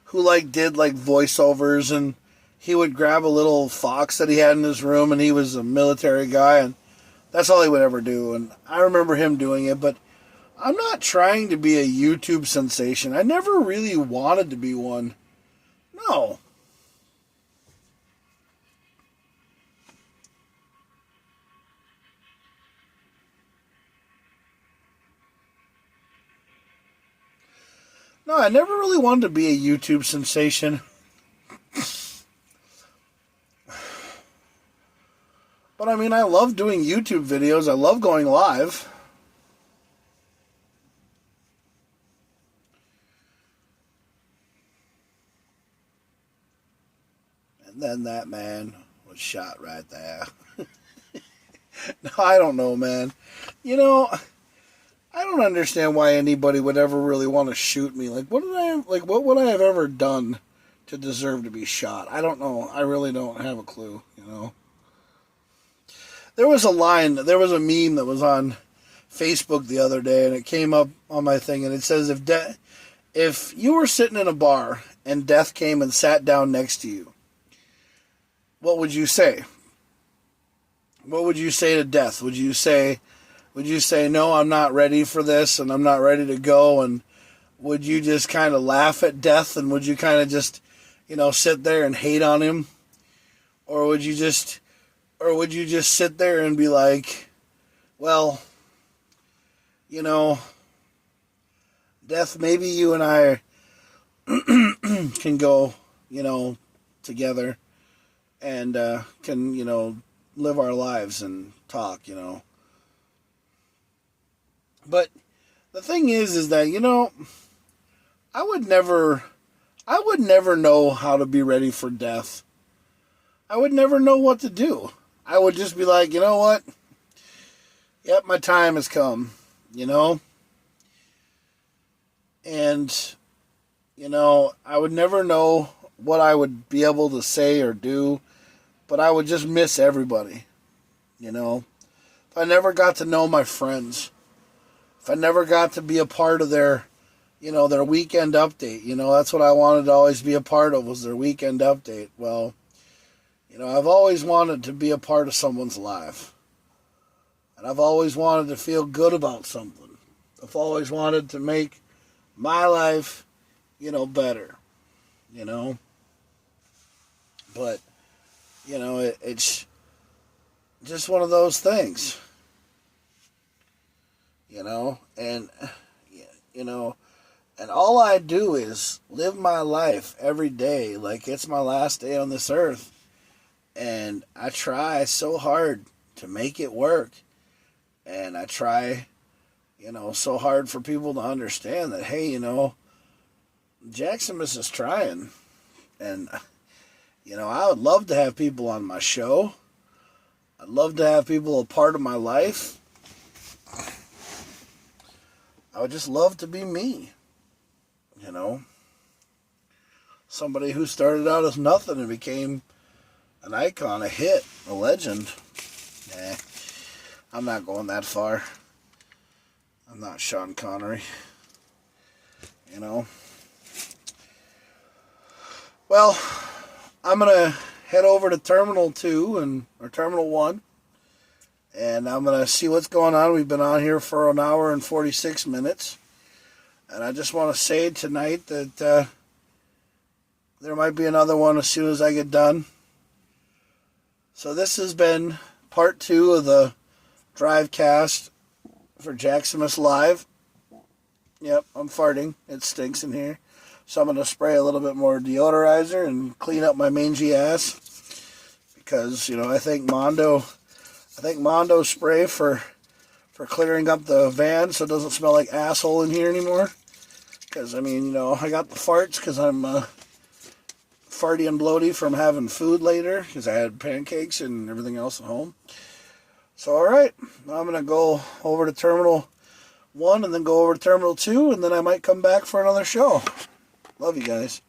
Speaker 1: who like did like voiceovers, and he would grab a little fox that he had in his room, and he was a military guy, and that's all he would ever do. And I remember him doing it, but I'm not trying to be a YouTube sensation. I never really wanted to be one. No. No, I never really wanted to be a YouTube sensation. But I mean, I love doing YouTube videos. I love going live. And then that man was shot right there. No, I don't know, man. You know, I don't understand why anybody would ever really want to shoot me. Like, what would I have ever done to deserve to be shot? I don't know. I really don't have a clue, you know. There was a meme that was on Facebook the other day, and it came up on my thing, and it says, if you were sitting in a bar and death came and sat down next to you, what would you say? What would you say to death? Would you say, no, I'm not ready for this, and I'm not ready to go, and would you just kind of laugh at death, and would you kind of just, sit there and hate on him? Or would you just sit there and be like, well, death, maybe you and I can go, together and can, live our lives and talk, But the thing is that, I would never know how to be ready for death. I would never know what to do. I would just be like, you know what? Yep, my time has come, And, I would never know what I would be able to say or do, but I would just miss everybody, If I never got to know my friends, if I never got to be a part of their weekend update, that's what I wanted to always be a part of, was their weekend update. Well, I've always wanted to be a part of someone's life. And I've always wanted to feel good about something. I've always wanted to make my life, better, But, it's just one of those things. and and all I do is live my life every day like it's my last day on this earth. And I try so hard to make it work. And I try, so hard for people to understand that, hey, Jaxamous is trying. And, I would love to have people on my show. I'd love to have people a part of my life. I would just love to be me. Somebody who started out as nothing and became an icon, a hit, a legend. Nah, I'm not going that far. I'm not Sean Connery. Well, I'm going to head over to Terminal 2 or Terminal 1. And I'm going to see what's going on. We've been on here for an hour and 46 minutes. And I just want to say tonight that there might be another one as soon as I get done. So this has been part 2 of the Drivecast for Jaxamous Live. Yep, I'm farting. It stinks in here. So I'm going to spray a little bit more deodorizer and clean up my mangy ass. Because, I think Mondo spray for clearing up the van so it doesn't smell like asshole in here anymore. Because, I got the farts because I'm farty and bloaty from having food later because I had pancakes and everything else at home. So, alright, I'm going to go over to Terminal 1 and then go over to Terminal 2 and then I might come back for another show. Love you guys.